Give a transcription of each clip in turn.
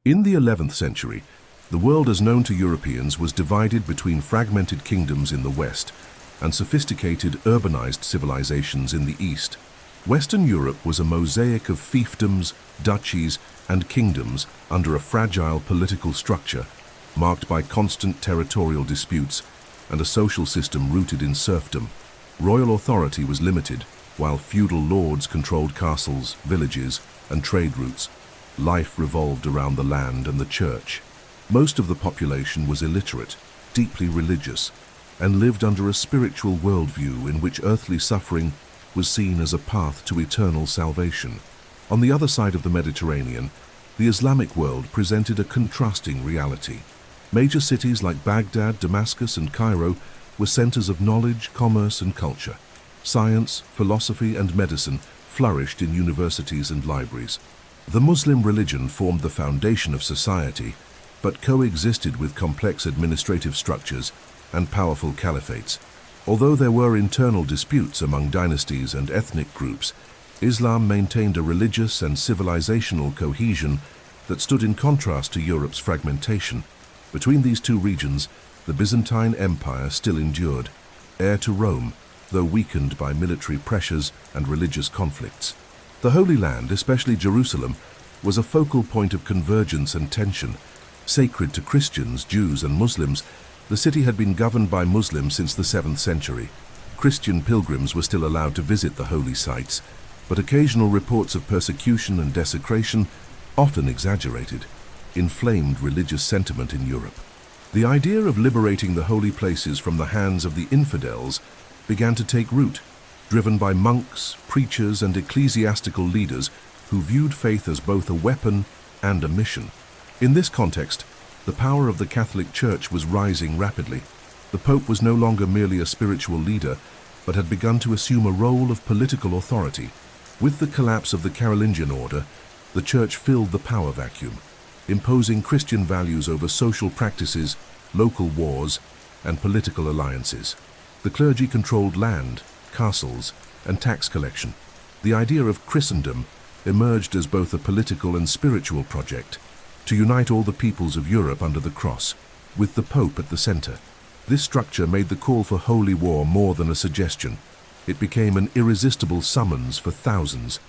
In the 11th century, the world as known to Europeans was divided between fragmented kingdoms in the west and sophisticated urbanized civilizations in the east. Western Europe was a mosaic of fiefdoms, duchies, and kingdoms under a fragile political structure, marked by constant territorial disputes and a social system rooted in serfdom. Royal authority was limited, while feudal lords controlled castles, villages, and trade routes. Life revolved around the land and the church. Most of the population was illiterate, deeply religious, and lived under a spiritual worldview in which earthly suffering was seen as a path to eternal salvation. On the other side of the Mediterranean, the Islamic world presented a contrasting reality. Major cities like Baghdad, Damascus, and Cairo were centers of knowledge, commerce, and culture. Science, philosophy, and medicine flourished in universities and libraries. The Muslim religion formed the foundation of society, but coexisted with complex administrative structures and powerful caliphates. Although there were internal disputes among dynasties and ethnic groups, Islam maintained a religious and civilizational cohesion that stood in contrast to Europe's fragmentation. Between these two regions, the Byzantine Empire still endured, heir to Rome, though weakened by military pressures and religious conflicts. The Holy Land, especially Jerusalem, was a focal point of convergence and tension. Sacred to Christians, Jews, and Muslims, the city had been governed by Muslims since the 7th century. Christian pilgrims were still allowed to visit the holy sites, but occasional reports of persecution and desecration, often exaggerated, inflamed religious sentiment in Europe. The idea of liberating the holy places from the hands of the infidels began to take root, driven by monks, preachers, and ecclesiastical leaders who viewed faith as both a weapon and a mission. In this context, the power of the Catholic Church was rising rapidly. The Pope was no longer merely a spiritual leader, but had begun to assume a role of political authority. With the collapse of the Carolingian order, the Church filled the power vacuum, imposing Christian values over social practices, local wars, and political alliances. The clergy controlled land, castles, and tax collection. The idea of Christendom emerged as both a political and spiritual project to unite all the peoples of Europe under the cross, with the Pope at the center. This structure made the call for holy war more than a suggestion. It became an irresistible summons for thousands.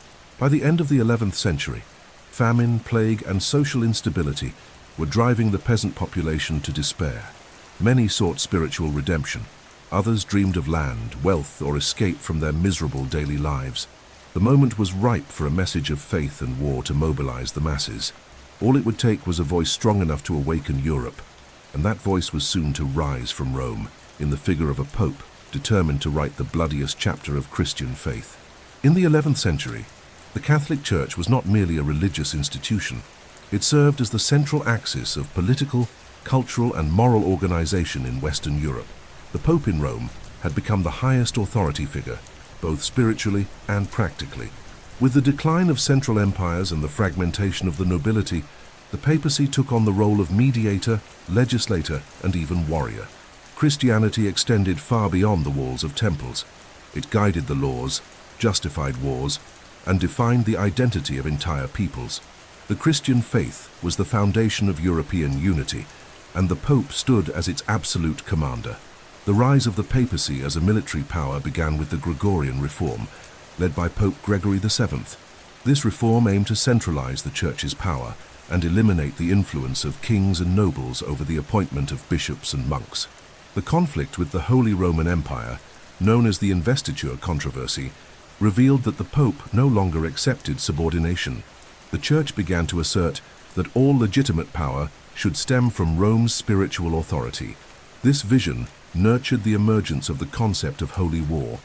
By the end of the 11th century, famine, plague, and social instability were driving the peasant population to despair. Many sought spiritual redemption. Others dreamed of land, wealth, or escape from their miserable daily lives. The moment was ripe for a message of faith and war to mobilize the masses. All it would take was a voice strong enough to awaken Europe, and that voice was soon to rise from Rome in the figure of a pope determined to write the bloodiest chapter of Christian faith. In the 11th century, the Catholic Church was not merely a religious institution. It served as the central axis of political, cultural, and moral organization in Western Europe. The Pope in Rome had become the highest authority figure, both spiritually and practically. With the decline of central empires and the fragmentation of the nobility, the papacy took on the role of mediator, legislator, and even warrior. Christianity extended far beyond the walls of temples. It guided the laws, justified wars, and defined the identity of entire peoples. The Christian faith was the foundation of European unity, and the Pope stood as its absolute commander. The rise of the papacy as a military power began with the Gregorian reform, led by Pope Gregory VII. This reform aimed to centralize the Church's power and eliminate the influence of kings and nobles over the appointment of bishops and monks. The conflict with the Holy Roman Empire, known as the Investiture Controversy, revealed that the Pope no longer accepted subordination. The Church began to assert that all legitimate power should stem from Rome's spiritual authority. This vision nurtured the emergence of the concept of holy war,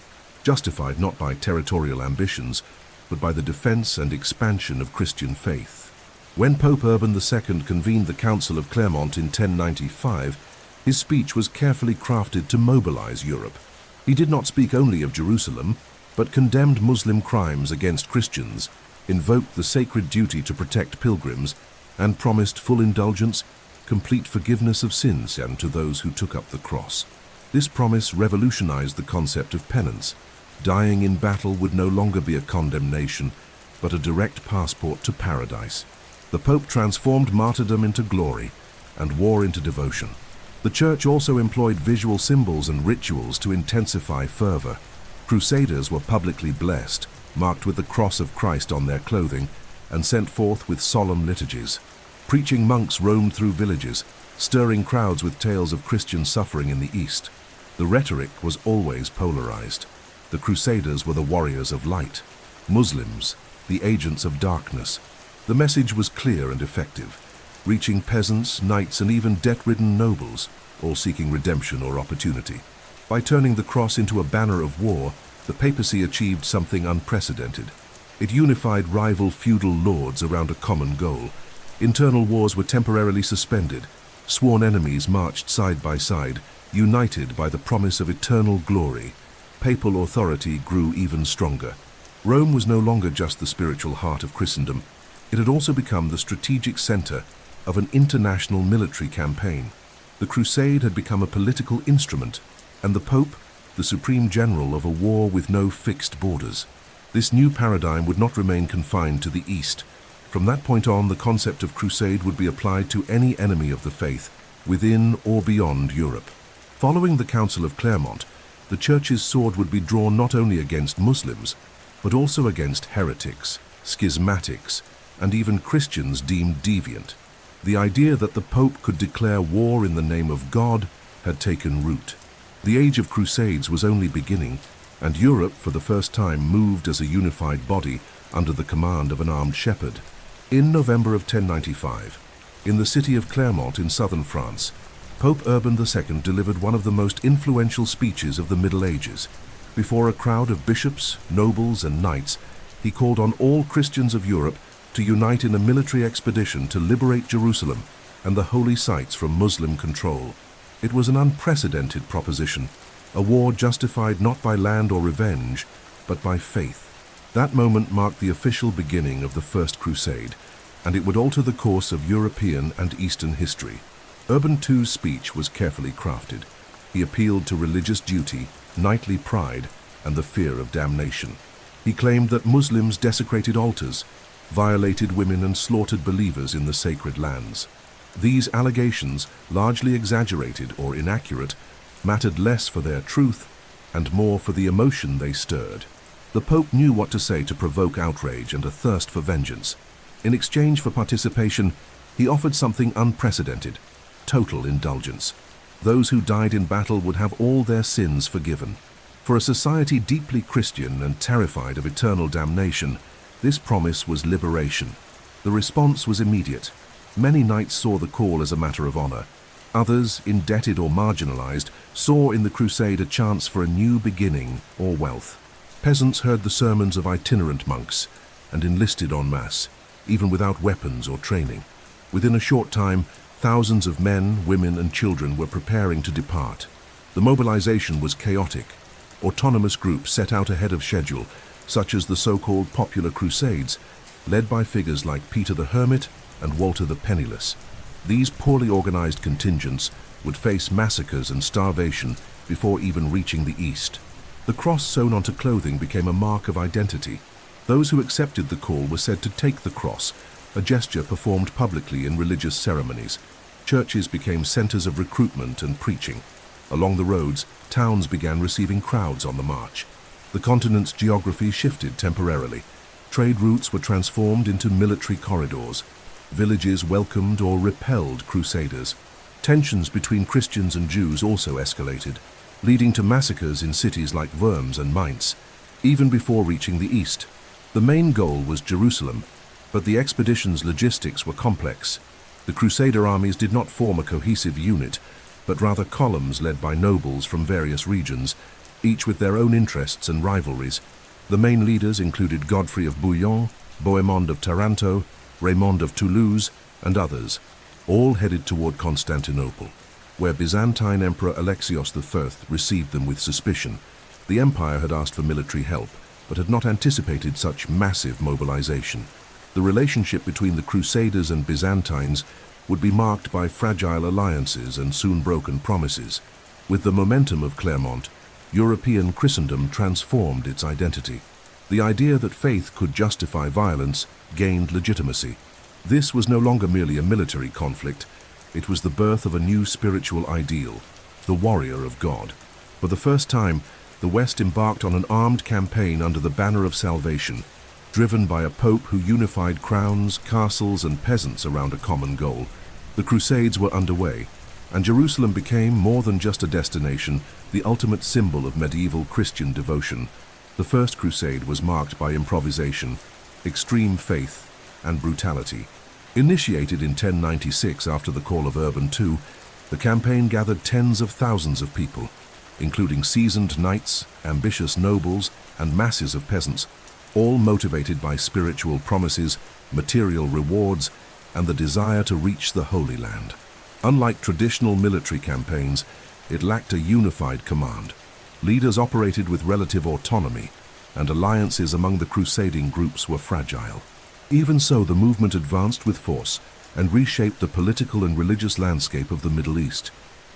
justified not by territorial ambitions, but by the defense and expansion of Christian faith. When Pope Urban II convened the Council of Clermont in 1095, his speech was carefully crafted to mobilize Europe. He did not speak only of Jerusalem, but condemned Muslim crimes against Christians, invoked the sacred duty to protect pilgrims, and promised full indulgence, complete forgiveness of sins, and to those who took up the cross. This promise revolutionized the concept of penance. Dying in battle would no longer be a condemnation, but a direct passport to paradise. The Pope transformed martyrdom into glory and war into devotion. The Church also employed visual symbols and rituals to intensify fervor. Crusaders were publicly blessed, marked with the cross of Christ on their clothing, and sent forth with solemn liturgies. Preaching monks roamed through villages, stirring crowds with tales of Christian suffering in the East. The rhetoric was always polarized. The Crusaders were the warriors of light, Muslims, the agents of darkness. The message was clear and effective, reaching peasants, knights, and even debt-ridden nobles, all seeking redemption or opportunity. By turning the cross into a banner of war, the papacy achieved something unprecedented. It unified rival feudal lords around a common goal. Internal wars were temporarily suspended. Sworn enemies marched side by side, united by the promise of eternal glory. Papal authority grew even stronger. Rome was no longer just the spiritual heart of Christendom. It had also become the strategic center of an international military campaign. The crusade had become a political instrument, and the Pope, the supreme general of a war with no fixed borders. This new paradigm would not remain confined to the East. From that point on, the concept of crusade would be applied to any enemy of the faith, within or beyond Europe. Following the Council of Clermont, the Church's sword would be drawn not only against Muslims, but also against heretics, schismatics, and even Christians deemed deviant. The idea that the Pope could declare war in the name of God had taken root. The age of Crusades was only beginning, and Europe, for the first time, moved as a unified body under the command of an armed shepherd. In November of 1095, in the city of Clermont in southern France, Pope Urban II delivered one of the most influential speeches of the Middle Ages. Before a crowd of bishops, nobles, and knights, he called on all Christians of Europe to unite in a military expedition to liberate Jerusalem and the holy sites from Muslim control. It was an unprecedented proposition, a war justified not by land or revenge, but by faith. That moment marked the official beginning of the First Crusade, and it would alter the course of European and Eastern history. Urban II's speech was carefully crafted. He appealed to religious duty, knightly pride, and the fear of damnation. He claimed that Muslims desecrated altars, violated women, and slaughtered believers in the sacred lands. These allegations, largely exaggerated or inaccurate, mattered less for their truth and more for the emotion they stirred. The Pope knew what to say to provoke outrage and a thirst for vengeance. In exchange for participation, he offered something unprecedented: total indulgence. Those who died in battle would have all their sins forgiven. For a society deeply Christian and terrified of eternal damnation, this promise was liberation. The response was immediate. Many knights saw the call as a matter of honor. Others, indebted or marginalized, saw in the crusade a chance for a new beginning or wealth. Peasants heard the sermons of itinerant monks and enlisted en masse, even without weapons or training. Within a short time, thousands of men, women, and children were preparing to depart. The mobilization was chaotic. Autonomous groups set out ahead of schedule, such as the so-called popular Crusades, led by figures like Peter the Hermit and Walter the Penniless. These poorly organized contingents would face massacres and starvation before even reaching the East. The cross sewn onto clothing became a mark of identity. Those who accepted the call were said to take the cross, a gesture performed publicly in religious ceremonies. Churches became centers of recruitment and preaching. Along the roads, towns began receiving crowds on the march. The continent's geography shifted temporarily. Trade routes were transformed into military corridors. Villages welcomed or repelled crusaders. Tensions between Christians and Jews also escalated, leading to massacres in cities like Worms and Mainz, even before reaching the East. The main goal was Jerusalem, but the expedition's logistics were complex. The Crusader armies did not form a cohesive unit, but rather columns led by nobles from various regions, each with their own interests and rivalries. The main leaders included Godfrey of Bouillon, Bohemond of Taranto, Raymond of Toulouse, and others, all headed toward Constantinople, where Byzantine Emperor Alexios I received them with suspicion. The empire had asked for military help, but had not anticipated such massive mobilization. The relationship between the Crusaders and Byzantines would be marked by fragile alliances and soon broken promises. With the momentum of Clermont, European Christendom transformed its identity. The idea that faith could justify violence gained legitimacy. This was no longer merely a military conflict, it was the birth of a new spiritual ideal, the warrior of God. For the first time, the West embarked on an armed campaign under the banner of salvation, driven by a pope who unified crowns, castles, and peasants around a common goal. The Crusades were underway, and Jerusalem became more than just a destination, the ultimate symbol of medieval Christian devotion. The First Crusade was marked by improvisation, extreme faith, and brutality. Initiated in 1096 after the call of Urban II, the campaign gathered tens of thousands of people, including seasoned knights, ambitious nobles, and masses of peasants, all motivated by spiritual promises, material rewards, and the desire to reach the Holy Land. Unlike traditional military campaigns, it lacked a unified command. Leaders operated with relative autonomy, and alliances among the crusading groups were fragile. Even so, the movement advanced with force and reshaped the political and religious landscape of the Middle East.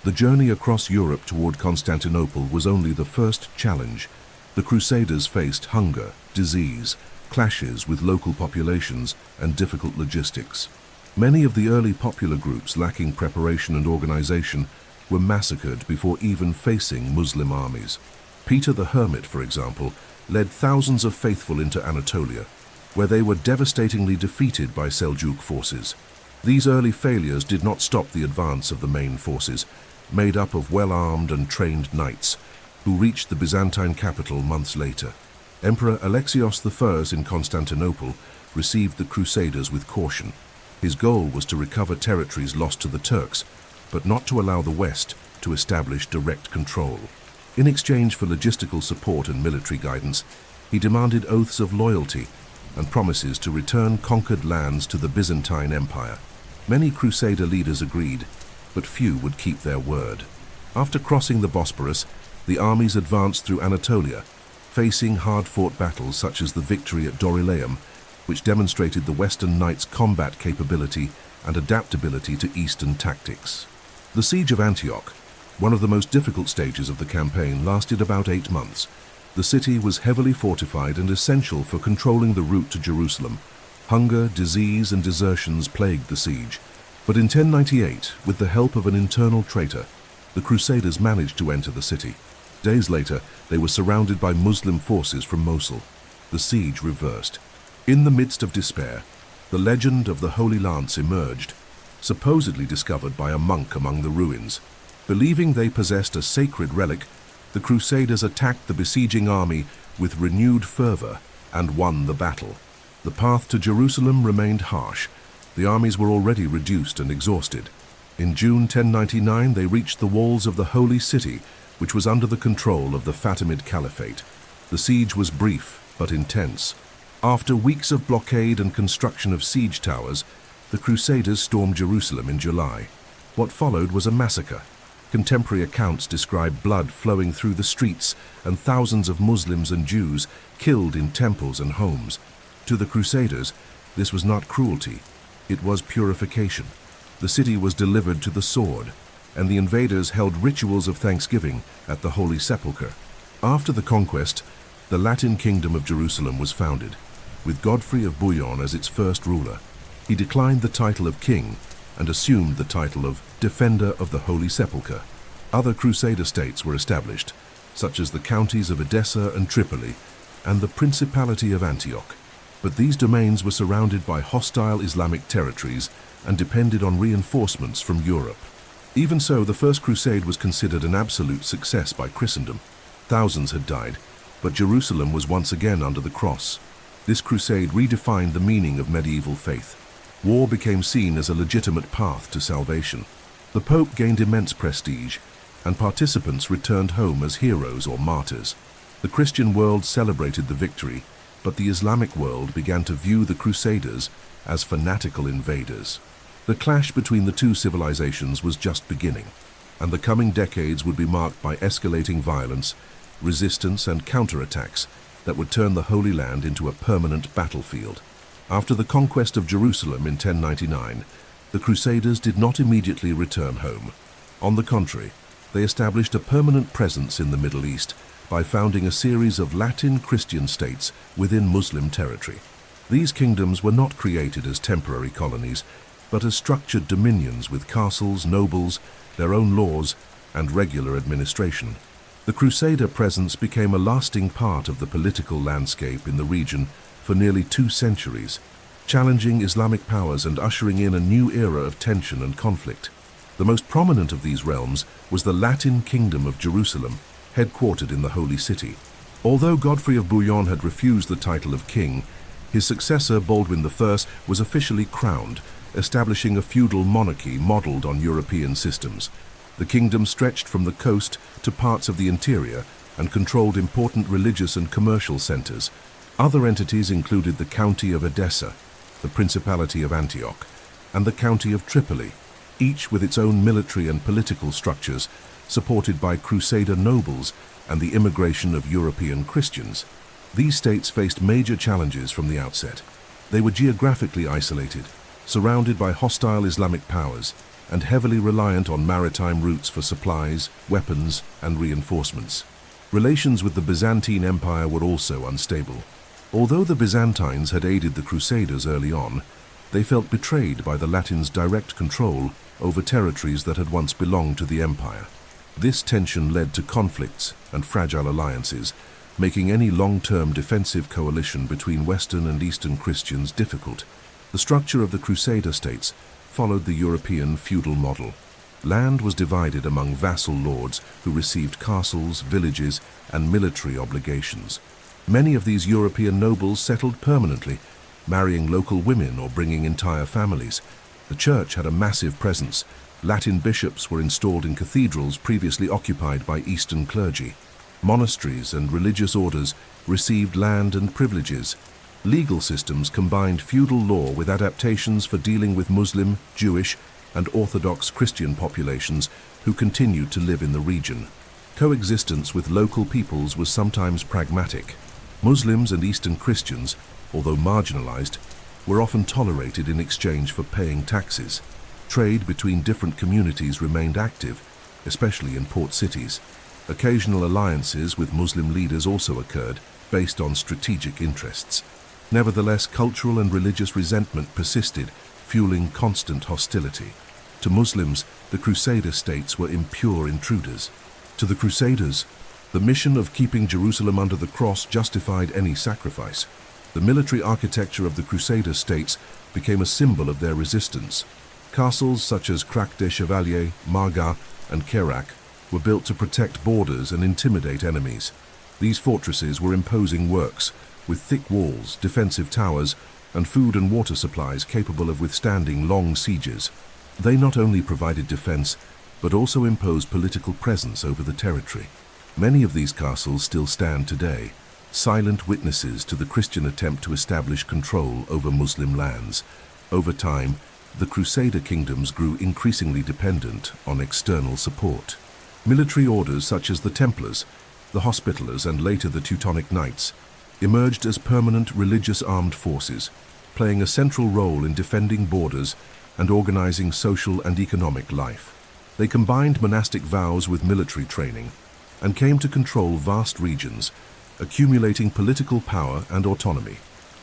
The journey across Europe toward Constantinople was only the first challenge. The Crusaders faced hunger, disease, clashes with local populations, and difficult logistics. Many of the early popular groups, lacking preparation and organization, were massacred before even facing Muslim armies. Peter the Hermit, for example, led thousands of faithful into Anatolia, where they were devastatingly defeated by Seljuk forces. These early failures did not stop the advance of the main forces, made up of well-armed and trained knights, who reached the Byzantine capital months later. Emperor Alexios I in Constantinople received the Crusaders with caution. His goal was to recover territories lost to the Turks, but not to allow the West to establish direct control. In exchange for logistical support and military guidance, he demanded oaths of loyalty and promises to return conquered lands to the Byzantine Empire. Many Crusader leaders agreed, but few would keep their word. After crossing the Bosporus, the armies advanced through Anatolia, facing hard-fought battles such as the victory at Dorylaeum, which demonstrated the Western Knights' combat capability and adaptability to Eastern tactics. The Siege of Antioch, one of the most difficult stages of the campaign, lasted about 8 months. The city was heavily fortified and essential for controlling the route to Jerusalem. Hunger, disease, and desertions plagued the siege. But in 1098, with the help of an internal traitor, the Crusaders managed to enter the city. Days later, they were surrounded by Muslim forces from Mosul. The siege reversed. In the midst of despair, the legend of the Holy Lance emerged, supposedly discovered by a monk among the ruins. Believing they possessed a sacred relic, the Crusaders attacked the besieging army with renewed fervor and won the battle. The path to Jerusalem remained harsh. The armies were already reduced and exhausted. In June 1099, they reached the walls of the Holy City, which was under the control of the Fatimid Caliphate. The siege was brief but intense. After weeks of blockade and construction of siege towers, the Crusaders stormed Jerusalem in July. What followed was a massacre. Contemporary accounts describe blood flowing through the streets and thousands of Muslims and Jews killed in temples and homes. To the Crusaders, this was not cruelty, it was purification. The city was delivered to the sword, and the invaders held rituals of thanksgiving at the Holy Sepulchre. After the conquest, the Latin Kingdom of Jerusalem was founded, with Godfrey of Bouillon as its first ruler. He declined the title of king and assumed the title of Defender of the Holy Sepulchre. Other Crusader states were established, such as the counties of Edessa and Tripoli and the Principality of Antioch. But these domains were surrounded by hostile Islamic territories and depended on reinforcements from Europe. Even so, the First Crusade was considered an absolute success by Christendom. Thousands had died, but Jerusalem was once again under the cross. This crusade redefined the meaning of medieval faith. War became seen as a legitimate path to salvation. The Pope gained immense prestige, and participants returned home as heroes or martyrs. The Christian world celebrated the victory, but the Islamic world began to view the Crusaders as fanatical invaders. The clash between the two civilizations was just beginning, and the coming decades would be marked by escalating violence, resistance, and counterattacks that would turn the Holy Land into a permanent battlefield. After the conquest of Jerusalem in 1099, the Crusaders did not immediately return home. On the contrary, they established a permanent presence in the Middle East by founding a series of Latin Christian states within Muslim territory. These kingdoms were not created as temporary colonies, but as structured dominions with castles, nobles, their own laws, and regular administration. The Crusader presence became a lasting part of the political landscape in the region for nearly 2 centuries, challenging Islamic powers and ushering in a new era of tension and conflict. The most prominent of these realms was the Latin Kingdom of Jerusalem, headquartered in the Holy City. Although Godfrey of Bouillon had refused the title of king, his successor Baldwin I was officially crowned, establishing a feudal monarchy modeled on European systems. The kingdom stretched from the coast to parts of the interior and controlled important religious and commercial centers. Other entities included the County of Edessa, the Principality of Antioch, and the County of Tripoli, each with its own military and political structures, supported by Crusader nobles and the immigration of European Christians. These states faced major challenges from the outset. They were geographically isolated, surrounded by hostile Islamic powers, and heavily reliant on maritime routes for supplies, weapons, and reinforcements. Relations with the Byzantine Empire were also unstable. Although the Byzantines had aided the Crusaders early on, they felt betrayed by the Latins' direct control over territories that had once belonged to the empire. This tension led to conflicts and fragile alliances, making any long-term defensive coalition between Western and Eastern Christians difficult. The structure of the Crusader states followed the European feudal model. Land was divided among vassal lords who received castles, villages, and military obligations. Many of these European nobles settled permanently, marrying local women or bringing entire families. The church had a massive presence. Latin bishops were installed in cathedrals previously occupied by Eastern clergy. Monasteries and religious orders received land and privileges. Legal systems combined feudal law with adaptations for dealing with Muslim, Jewish, and Orthodox Christian populations who continued to live in the region. Coexistence with local peoples was sometimes pragmatic. Muslims and Eastern Christians, although marginalized, were often tolerated in exchange for paying taxes. Trade between different communities remained active, especially in port cities. Occasional alliances with Muslim leaders also occurred, based on strategic interests. Nevertheless, cultural and religious resentment persisted, fueling constant hostility. To Muslims, the Crusader states were impure intruders. To the Crusaders, the mission of keeping Jerusalem under the cross justified any sacrifice. The military architecture of the Crusader states became a symbol of their resistance. Castles such as Crac des Chevaliers, Marga, and Kerak were built to protect borders and intimidate enemies. These fortresses were imposing works, with thick walls, defensive towers, and food and water supplies capable of withstanding long sieges. They not only provided defense, but also imposed political presence over the territory. Many of these castles still stand today, silent witnesses to the Christian attempt to establish control over Muslim lands. Over time, the Crusader kingdoms grew increasingly dependent on external support. Military orders such as the Templars, the Hospitallers, and later the Teutonic Knights emerged as permanent religious armed forces, playing a central role in defending borders and organizing social and economic life. They combined monastic vows with military training and came to control vast regions, accumulating political power and autonomy,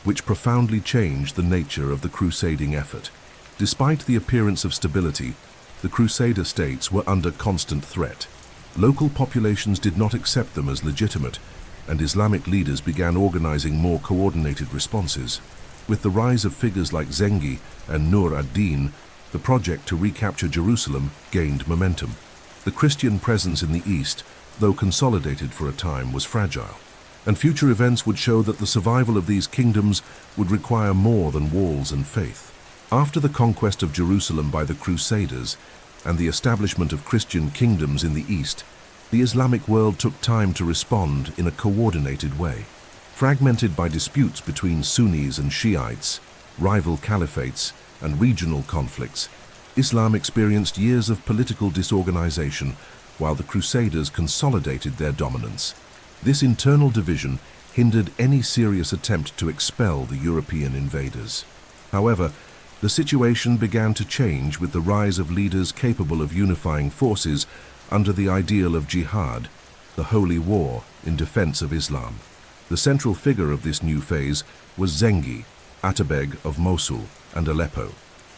which profoundly changed the nature of the crusading effort. Despite the appearance of stability, the Crusader states were under constant threat. Local populations did not accept them as legitimate, and Islamic leaders began organizing more coordinated responses. With the rise of figures like Zengi and Nur ad-Din, the project to recapture Jerusalem gained momentum. The Christian presence in the east, though consolidated for a time, was fragile, and future events would show that the survival of these kingdoms would require more than walls and faith. After the conquest of Jerusalem by the Crusaders and the establishment of Christian kingdoms in the east, the Islamic world took time to respond in a coordinated way. Fragmented by disputes between Sunnis and Shiites, rival caliphates, and regional conflicts, Islam experienced years of political disorganization while the Crusaders consolidated their dominance. This internal division hindered any serious attempt to expel the European invaders. However, the situation began to change with the rise of leaders capable of unifying forces under the ideal of jihad, the holy war in defense of Islam. The central figure of this new phase was Zengi, Atabeg of Mosul and Aleppo.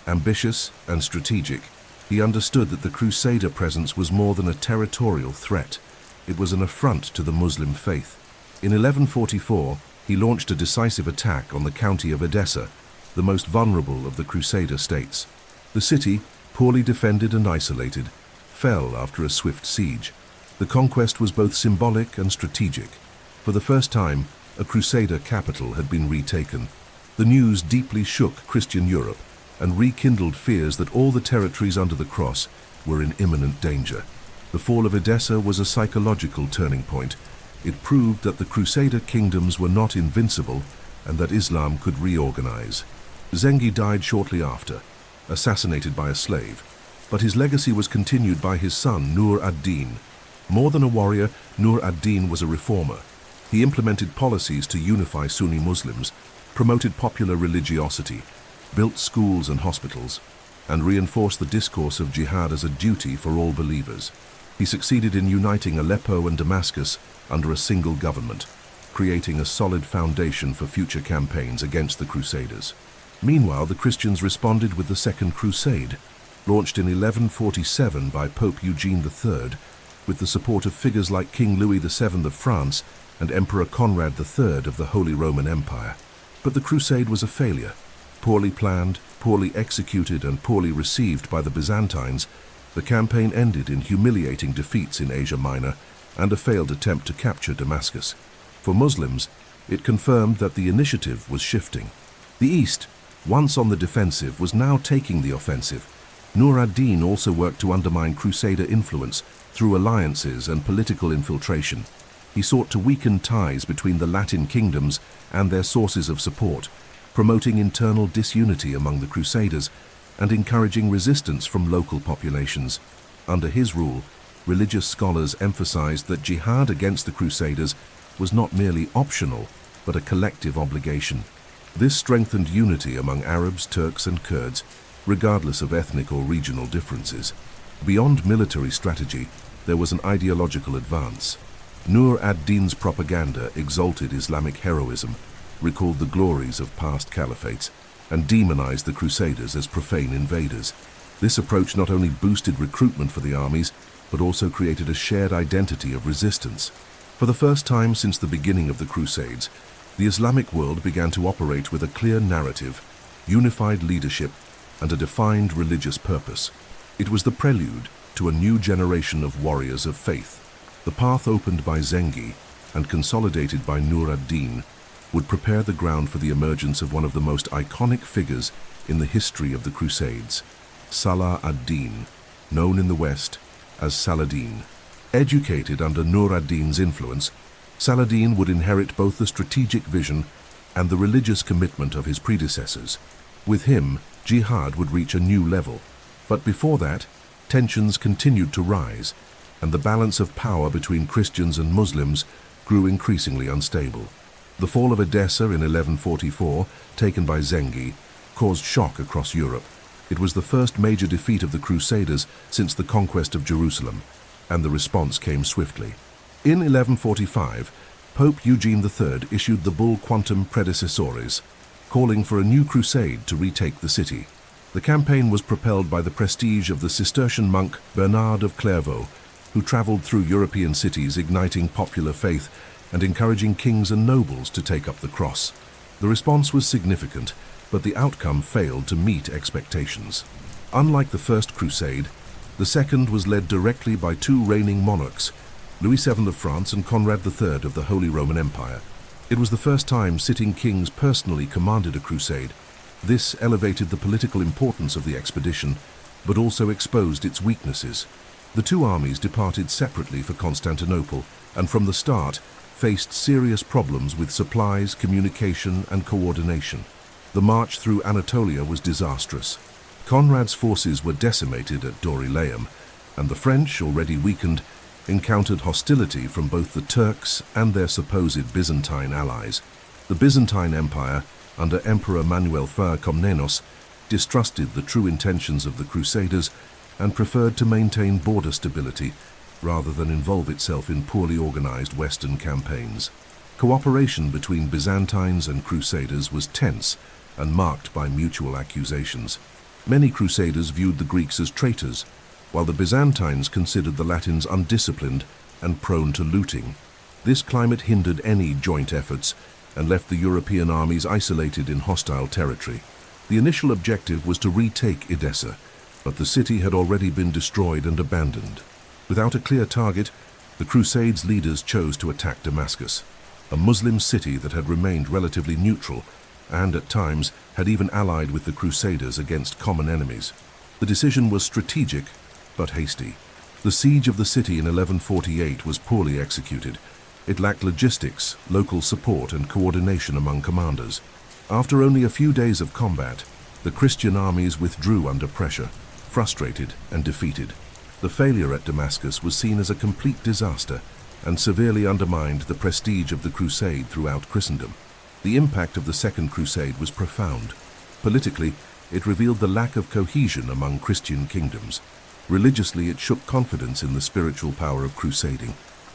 Ambitious and strategic, he understood that the Crusader presence was more than a territorial threat. It was an affront to the Muslim faith. In 1144, he launched a decisive attack on the county of Edessa, the most vulnerable of the Crusader states. The city, poorly defended and isolated, fell after a swift siege. The conquest was both symbolic and strategic. For the first time, a Crusader capital had been retaken. The news deeply shook Christian Europe and rekindled fears that all the territories under the cross were in imminent danger. The fall of Edessa was a psychological turning point. It proved that the Crusader kingdoms were not invincible and that Islam could reorganize. Zengi died shortly after, assassinated by a slave, but his legacy was continued by his son Nur ad-Din. More than a warrior, Nur ad-Din was a reformer. He implemented policies to unify Sunni Muslims, promoted popular religiosity, built schools and hospitals, and reinforced the discourse of jihad as a duty for all believers. He succeeded in uniting Aleppo and Damascus under a single government, creating a solid foundation for future campaigns against the Crusaders. Meanwhile, the Christians responded with the Second Crusade, launched in 1147 by Pope Eugene III, with the support of figures like King Louis VII of France and Emperor Conrad III of the Holy Roman Empire. But the crusade was a failure. Poorly planned, poorly executed, and poorly received by the Byzantines, the campaign ended in humiliating defeats in Asia Minor and a failed attempt to capture Damascus. For Muslims, it confirmed that the initiative was shifting. The East, once on the defensive, was now taking the offensive. Nur ad-Din also worked to undermine Crusader influence through alliances and political infiltration. He sought to weaken ties between the Latin kingdoms and their sources of support, promoting internal disunity among the Crusaders and encouraging resistance from local populations. Under his rule, religious scholars emphasized that jihad against the Crusaders was not merely optional, but a collective obligation. This strengthened unity among Arabs, Turks, and Kurds, regardless of ethnic or regional differences. Beyond military strategy, there was an ideological advance. Nur ad-Din's propaganda exalted Islamic heroism, recalled the glories of past caliphates, and demonized the Crusaders as profane invaders. This approach not only boosted recruitment for the armies, but also created a shared identity of resistance. For the first time since the beginning of the Crusades, the Islamic world began to operate with a clear narrative, unified leadership, and a defined religious purpose. It was the prelude to a new generation of warriors of faith. The path opened by Zengi and consolidated by Nur ad-Din would prepare the ground for the emergence of one of the most iconic figures in the history of the Crusades, Salah ad-Din, known in the West as Saladin. Educated under Nur ad-Din's influence, Saladin would inherit both the strategic vision and the religious commitment of his predecessors. With him, jihad would reach a new level. But before that, tensions continued to rise, and the balance of power between Christians and Muslims grew increasingly unstable. The fall of Edessa in 1144, taken by Zengi, caused shock across Europe. It was the first major defeat of the Crusaders since the conquest of Jerusalem, and the response came swiftly. In 1145, Pope Eugene III issued the bull Quantum Predecessores, calling for a new crusade to retake the city. The campaign was propelled by the prestige of the Cistercian monk Bernard of Clairvaux, who traveled through European cities igniting popular faith and encouraging kings and nobles to take up the cross. The response was significant, but the outcome failed to meet expectations. Unlike the First Crusade, the Second was led directly by two reigning monarchs, Louis VII of France and Conrad III of the Holy Roman Empire. It was the first time sitting kings personally commanded a crusade. This elevated the political importance of the expedition, but also exposed its weaknesses. The two armies departed separately for Constantinople, and from the start faced serious problems with supplies, communication, and coordination. The march through Anatolia was disastrous. Conrad's forces were decimated at Dorylaeum, and the French, already weakened, encountered hostility from both the Turks and their supposed Byzantine allies. The Byzantine Empire, under Emperor Manuel I Komnenos, distrusted the true intentions of the Crusaders and preferred to maintain border stability rather than involve itself in poorly organized Western campaigns. Cooperation between Byzantines and Crusaders was tense, and marked by mutual accusations. Many crusaders viewed the Greeks as traitors, while the Byzantines considered the Latins undisciplined and prone to looting. This climate hindered any joint efforts and left the European armies isolated in hostile territory. The initial objective was to retake Edessa, but the city had already been destroyed and abandoned. Without a clear target, the Crusades' leaders chose to attack Damascus, a Muslim city that had remained relatively neutral and, at times, had even allied with the Crusaders against common enemies. The decision was strategic, but hasty. The siege of the city in 1148 was poorly executed. It lacked logistics, local support, and coordination among commanders. After only a few days of combat, the Christian armies withdrew under pressure, frustrated and defeated. The failure at Damascus was seen as a complete disaster and severely undermined the prestige of the crusade throughout Christendom. The impact of the Second Crusade was profound. Politically, it revealed the lack of cohesion among Christian kingdoms. Religiously, it shook confidence in the spiritual power of crusading.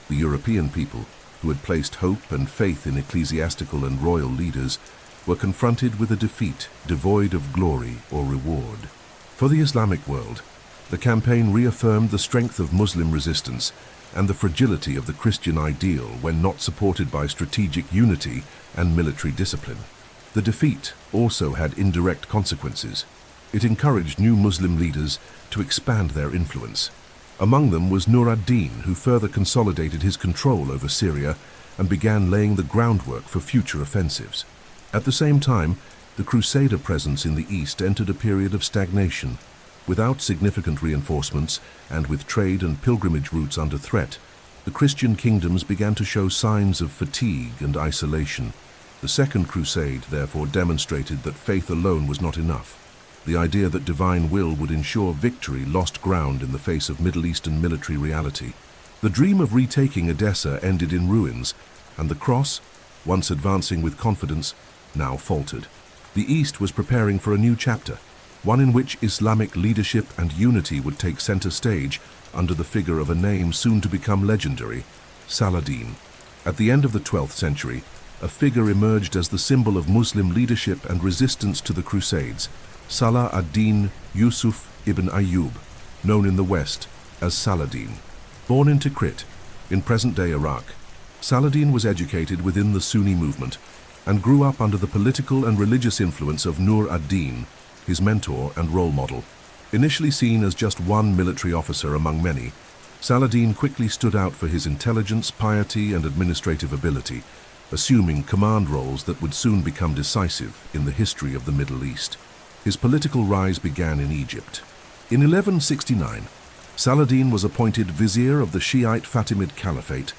The European people, who had placed hope and faith in ecclesiastical and royal leaders, were confronted with a defeat devoid of glory or reward. For the Islamic world, the campaign reaffirmed the strength of Muslim resistance and the fragility of the Christian ideal when not supported by strategic unity and military discipline. The defeat also had indirect consequences. It encouraged new Muslim leaders to expand their influence. Among them was Nur ad-Din, who further consolidated his control over Syria and began laying the groundwork for future offensives. At the same time, the Crusader presence in the East entered a period of stagnation. Without significant reinforcements and with trade and pilgrimage routes under threat, the Christian kingdoms began to show signs of fatigue and isolation. The Second Crusade, therefore, demonstrated that faith alone was not enough. The idea that divine will would ensure victory lost ground in the face of Middle Eastern military reality. The dream of retaking Edessa ended in ruins, and the cross, once advancing with confidence, now faltered. The East was preparing for a new chapter, one in which Islamic leadership and unity would take center stage under the figure of a name soon to become legendary, Saladin. At the end of the 12th century, a figure emerged as the symbol of Muslim leadership and resistance to the Crusades, Salah ad-Din Yusuf ibn Ayyub, known in the West as Saladin. Born in Tikrit, in present-day Iraq, Saladin was educated within the Sunni movement and grew up under the political and religious influence of Nur ad-Din, his mentor and role model. Initially seen as just one military officer among many, Saladin quickly stood out for his intelligence, piety, and administrative ability, assuming command roles that would soon become decisive in the history of the Middle East. His political rise began in Egypt. In 1169, Saladin was appointed vizier of the Shiite Fatimid Caliphate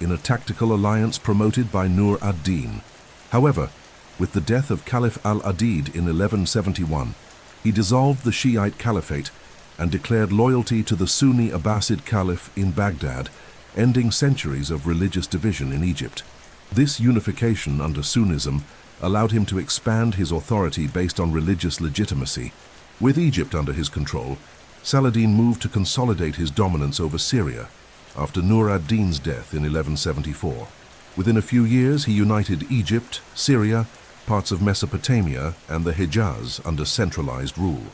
in a tactical alliance promoted by Nur ad-Din. However, with the death of Caliph al-Adid in 1171, he dissolved the Shiite Caliphate and declared loyalty to the Sunni Abbasid Caliph in Baghdad, ending centuries of religious division in Egypt. This unification under Sunnism allowed him to expand his authority based on religious legitimacy. With Egypt under his control, Saladin moved to consolidate his dominance over Syria after Nur ad-Din's death in 1174. Within a few years, he united Egypt, Syria, parts of Mesopotamia, and the Hejaz under centralized rule.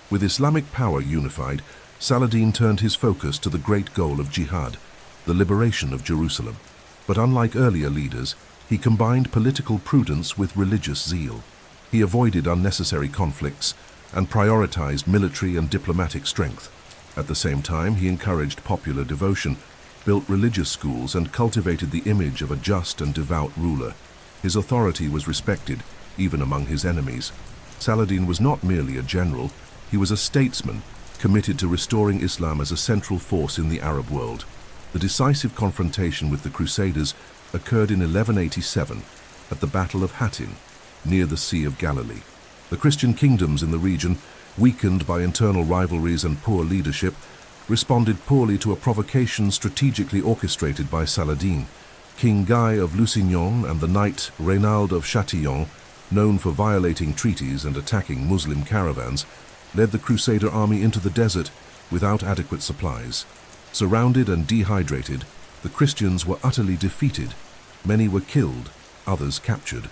With Islamic power unified, Saladin turned his focus to the great goal of jihad, the liberation of Jerusalem. But unlike earlier leaders, he combined political prudence with religious zeal. He avoided unnecessary conflicts and prioritized military and diplomatic strength. At the same time, he encouraged popular devotion, built religious schools, and cultivated the image of a just and devout ruler. His authority was respected, even among his enemies. Saladin was not merely a general, he was a statesman, committed to restoring Islam as a central force in the Arab world. The decisive confrontation with the Crusaders occurred in 1187 at the Battle of Hattin, near the Sea of Galilee. The Christian kingdoms in the region, weakened by internal rivalries and poor leadership, responded poorly to a provocation strategically orchestrated by Saladin. King Guy of Lusignan and the knight Reynald of Châtillon, known for violating treaties and attacking Muslim caravans, led the Crusader army into the desert without adequate supplies. Surrounded and dehydrated, the Christians were utterly defeated. Many were killed, others captured.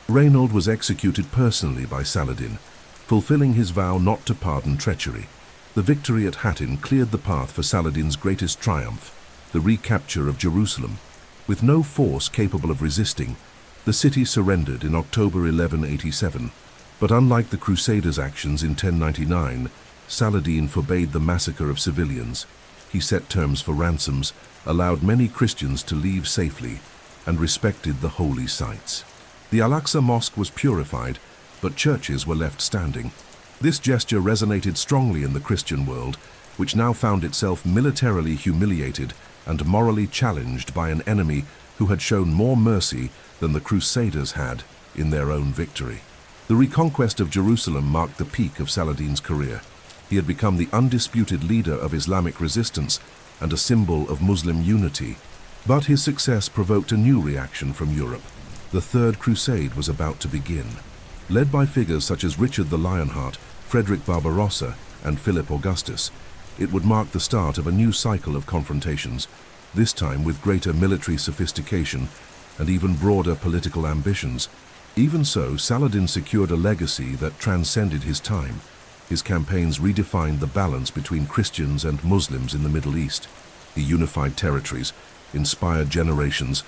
Reynold was executed personally by Saladin, fulfilling his vow not to pardon treachery. The victory at Hattin cleared the path for Saladin's greatest triumph, the recapture of Jerusalem. With no force capable of resisting, the city surrendered in October 1187. But unlike the Crusaders' actions in 1099, Saladin forbade the massacre of civilians. He set terms for ransoms, allowed many Christians to leave safely, and respected the holy sites. The Al-Aqsa Mosque was purified, but churches were left standing. This gesture resonated strongly in the Christian world, which now found itself militarily humiliated and morally challenged by an enemy who had shown more mercy than the Crusaders had in their own victory. The reconquest of Jerusalem marked the peak of Saladin's career. He had become the undisputed leader of Islamic resistance and a symbol of Muslim unity. But his success provoked a new reaction from Europe. The Third Crusade was about to begin. Led by figures such as Richard the Lionheart, Frederick Barbarossa, and Philip Augustus, it would mark the start of a new cycle of confrontations, this time with greater military sophistication and even broader political ambitions. Even so, Saladin secured a legacy that transcended his time. His campaigns redefined the balance between Christians and Muslims in the Middle East. He unified territories, inspired generations,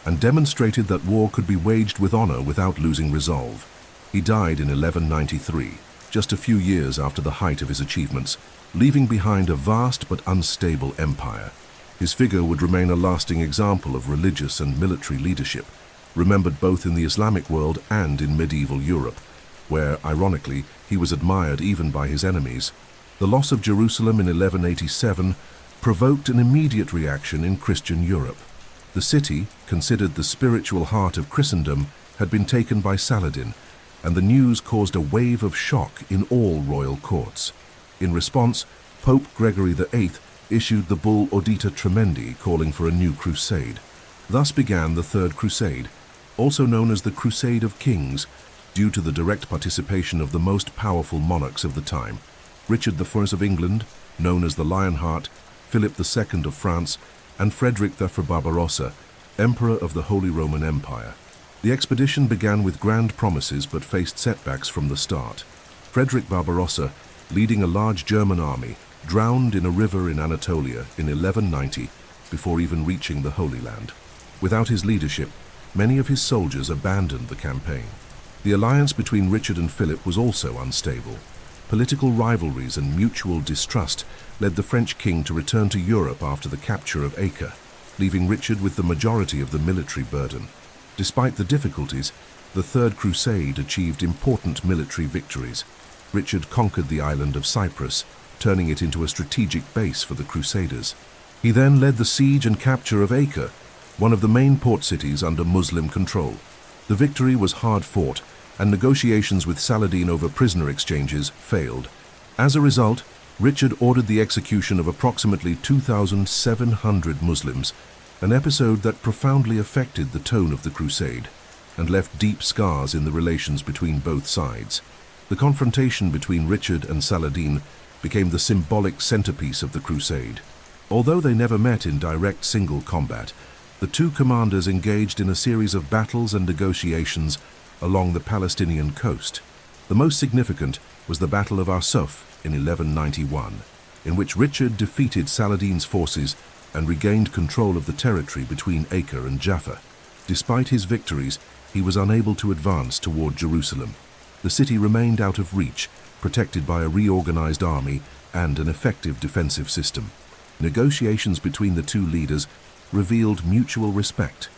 and demonstrated that war could be waged with honor without losing resolve. He died in 1193, just a few years after the height of his achievements, leaving behind a vast but unstable empire. His figure would remain a lasting example of religious and military leadership, remembered both in the Islamic world and in medieval Europe, where, ironically, he was admired even by his enemies. The loss of Jerusalem in 1187 provoked an immediate reaction in Christian Europe. The city, considered the spiritual heart of Christendom, had been taken by Saladin, and the news caused a wave of shock in all royal courts. In response, Pope Gregory VIII issued the bull Audita Tremendi calling for a new crusade. Thus began the Third Crusade, also known as the Crusade of Kings, due to the direct participation of the most powerful monarchs of the time: Richard I of England, known as the Lionheart, Philip II of France, and Frederick I Barbarossa, Emperor of the Holy Roman Empire. The expedition began with grand promises but faced setbacks from the start. Frederick Barbarossa, leading a large German army, drowned in a river in Anatolia in 1190 before even reaching the Holy Land. Without his leadership, many of his soldiers abandoned the campaign. The alliance between Richard and Philip was also unstable. Political rivalries and mutual distrust led the French king to return to Europe after the capture of Acre, leaving Richard with the majority of the military burden. Despite the difficulties, the Third Crusade achieved important military victories. Richard conquered the island of Cyprus, turning it into a strategic base for the Crusaders. He then led the siege and capture of Acre, one of the main port cities under Muslim control. The victory was hard-fought, and negotiations with Saladin over prisoner exchanges failed. As a result, Richard ordered the execution of approximately 2,700 Muslims, an episode that profoundly affected the tone of the crusade and left deep scars in the relations between both sides. The confrontation between Richard and Saladin became the symbolic centerpiece of the crusade. Although they never met in direct single combat, the two commanders engaged in a series of battles and negotiations along the Palestinian coast. The most significant was the Battle of Arsuf in 1191, in which Richard defeated Saladin's forces and regained control of the territory between Acre and Jaffa. Despite his victories, he was unable to advance toward Jerusalem. The city remained out of reach, protected by a reorganized army and an effective defensive system. Negotiations between the two leaders revealed mutual respect,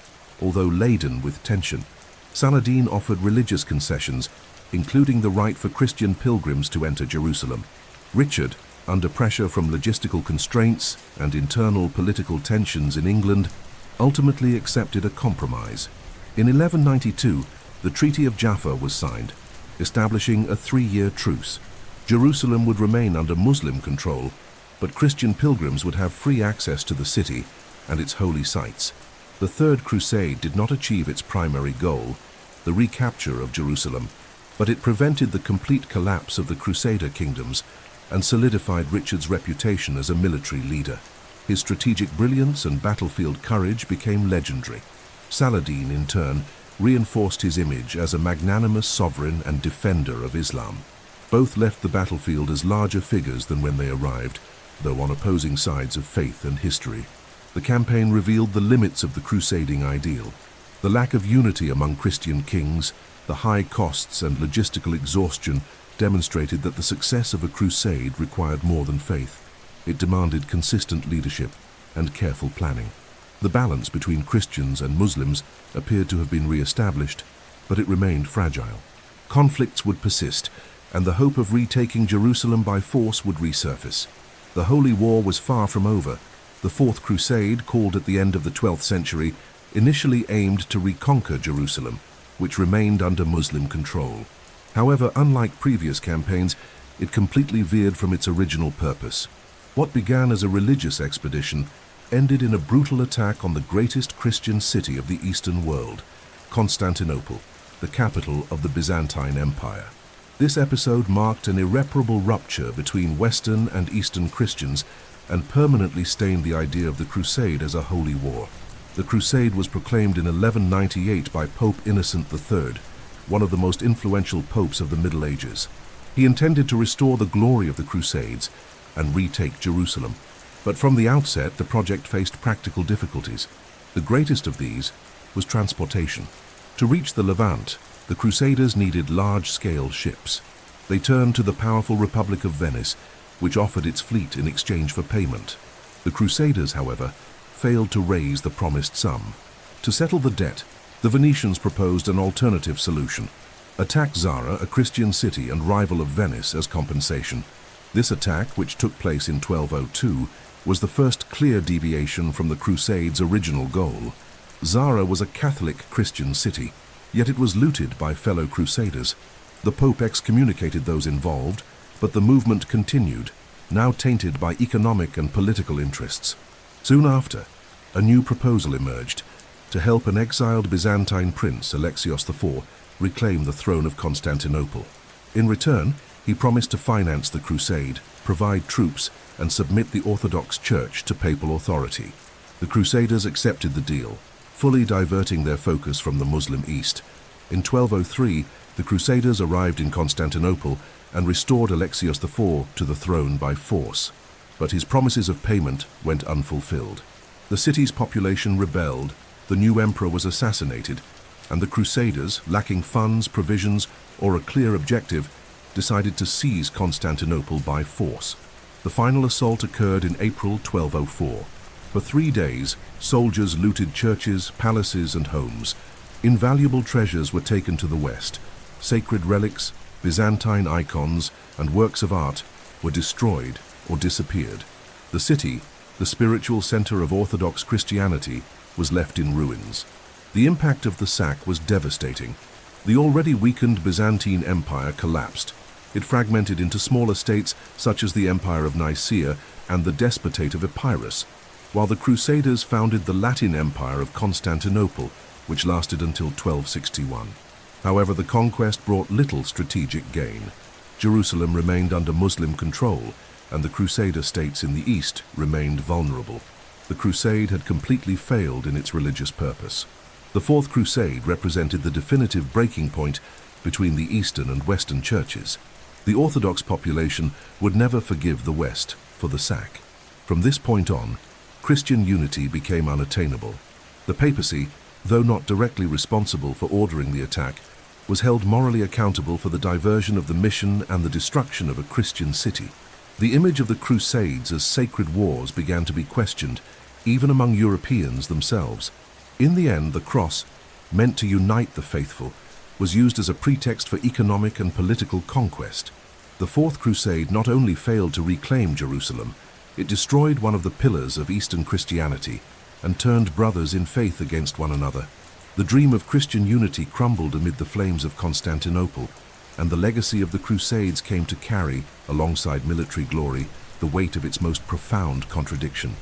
although laden with tension. Saladin offered religious concessions, including the right for Christian pilgrims to enter Jerusalem. Richard, under pressure from logistical constraints and internal political tensions in England, ultimately accepted a compromise. In 1192, the Treaty of Jaffa was signed, establishing a 3-year truce. Jerusalem would remain under Muslim control, but Christian pilgrims would have free access to the city and its holy sites. The Third Crusade did not achieve its primary goal, the recapture of Jerusalem, but it prevented the complete collapse of the Crusader kingdoms and solidified Richard's reputation as a military leader. His strategic brilliance and battlefield courage became legendary. Saladin, in turn, reinforced his image as a magnanimous sovereign and defender of Islam. Both left the battlefield as larger figures than when they arrived, though on opposing sides of faith and history. The campaign revealed the limits of the crusading ideal. The lack of unity among Christian kings, the high costs and logistical exhaustion demonstrated that the success of a crusade required more than faith. It demanded consistent leadership and careful planning. The balance between Christians and Muslims appeared to have been re-established, but it remained fragile. Conflicts would persist, and the hope of retaking Jerusalem by force would resurface. The Holy War was far from over. The Fourth Crusade, called at the end of the 12th century, initially aimed to reconquer Jerusalem, which remained under Muslim control. However, unlike previous campaigns, it completely veered from its original purpose. What began as a religious expedition ended in a brutal attack on the greatest Christian city of the Eastern world, Constantinople, the capital of the Byzantine Empire. This episode marked an irreparable rupture between Western and Eastern Christians and permanently stained the idea of the Crusade as a holy war. The Crusade was proclaimed in 1198 by Pope Innocent III, one of the most influential popes of the Middle Ages. He intended to restore the glory of the Crusades and retake Jerusalem. But from the outset, the project faced practical difficulties. The greatest of these was transportation. To reach the Levant, the Crusaders needed large-scale ships. They turned to the powerful Republic of Venice, which offered its fleet in exchange for payment. The Crusaders, however, failed to raise the promised sum. To settle the debt, the Venetians proposed an alternative solution: attack Zara, a Christian city and rival of Venice, as compensation. This attack, which took place in 1202, was the first clear deviation from the Crusades' original goal. Zara was a Catholic Christian city, yet it was looted by fellow Crusaders. The Pope excommunicated those involved, but the movement continued, now tainted by economic and political interests. Soon after, a new proposal emerged to help an exiled Byzantine prince, Alexios IV, reclaim the throne of Constantinople. In return, he promised to finance the crusade, provide troops, and submit the Orthodox Church to papal authority. The Crusaders accepted the deal, fully diverting their focus from the Muslim East. In 1203, the Crusaders arrived in Constantinople and restored Alexios IV to the throne by force. But his promises of payment went unfulfilled. The city's population rebelled, the new emperor was assassinated, and the Crusaders, lacking funds, provisions, or a clear objective, decided to seize Constantinople by force. The final assault occurred in April 1204. For 3 days, soldiers looted churches, palaces, and homes. Invaluable treasures were taken to the west. Sacred relics, Byzantine icons, and works of art were destroyed or disappeared. The city, the spiritual center of Orthodox Christianity, was left in ruins. The impact of the sack was devastating. The already weakened Byzantine Empire collapsed. It fragmented into smaller states such as the Empire of Nicaea and the Despotate of Epirus, while the Crusaders founded the Latin Empire of Constantinople, which lasted until 1261. However, the conquest brought little strategic gain. Jerusalem remained under Muslim control, and the Crusader states in the east remained vulnerable. The crusade had completely failed in its religious purpose. The Fourth Crusade represented the definitive breaking point between the Eastern and Western churches. The Orthodox population would never forgive the West for the sack. From this point on, Christian unity became unattainable. The papacy, though not directly responsible for ordering the attack, was held morally accountable for the diversion of the mission and the destruction of a Christian city. The image of the Crusades as sacred wars began to be questioned, even among Europeans themselves. In the end, the cross, meant to unite the faithful, was used as a pretext for economic and political conquest. The Fourth Crusade not only failed to reclaim Jerusalem, it destroyed one of the pillars of Eastern Christianity and turned brothers in faith against one another. The dream of Christian unity crumbled amid the flames of Constantinople, and the legacy of the Crusades came to carry, alongside military glory, the weight of its most profound contradiction.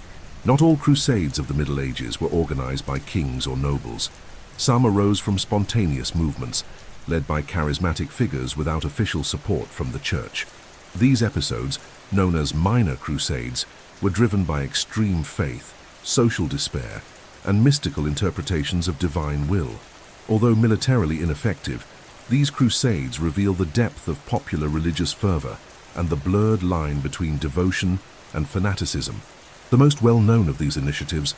Not all crusades of the Middle Ages were organized by kings or nobles. Some arose from spontaneous movements, led by charismatic figures without official support from the Church. These episodes, known as minor crusades, were driven by extreme faith, social despair, and mystical interpretations of divine will. Although militarily ineffective, these crusades reveal the depth of popular religious fervor and the blurred line between devotion and fanaticism. The most well-known of these initiatives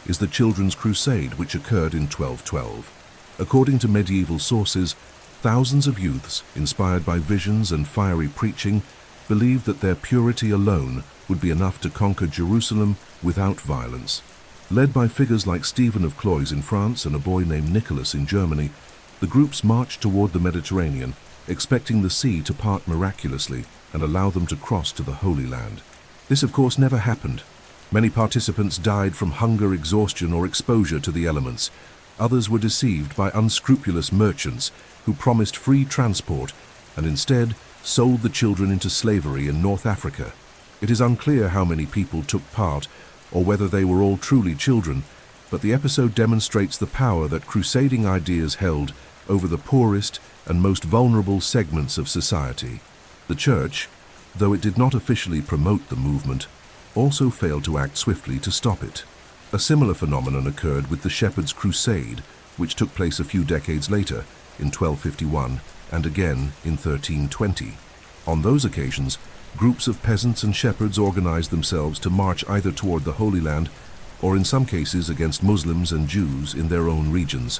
is the Children's Crusade, which occurred in 1212. According to medieval sources, thousands of youths, inspired by visions and fiery preaching, believed that their purity alone would be enough to conquer Jerusalem without violence. Led by figures like Stephen of Cloyes in France and a boy named Nicholas in Germany, the groups marched toward the Mediterranean, expecting the sea to part miraculously and allow them to cross to the Holy Land. This, of course, never happened. Many participants died from hunger, exhaustion, or exposure to the elements. Others were deceived by unscrupulous merchants who promised free transport and instead sold the children into slavery in North Africa. It is unclear how many people took part or whether they were all truly children, but the episode demonstrates the power that crusading ideas held over the poorest and most vulnerable segments of society. The Church, though it did not officially promote the movement, also failed to act swiftly to stop it. A similar phenomenon occurred with the Shepherd's Crusade, which took place a few decades later, in 1251, and again in 1320. On those occasions, groups of peasants and shepherds organized themselves to march either toward the Holy Land or in some cases against Muslims and Jews in their own regions.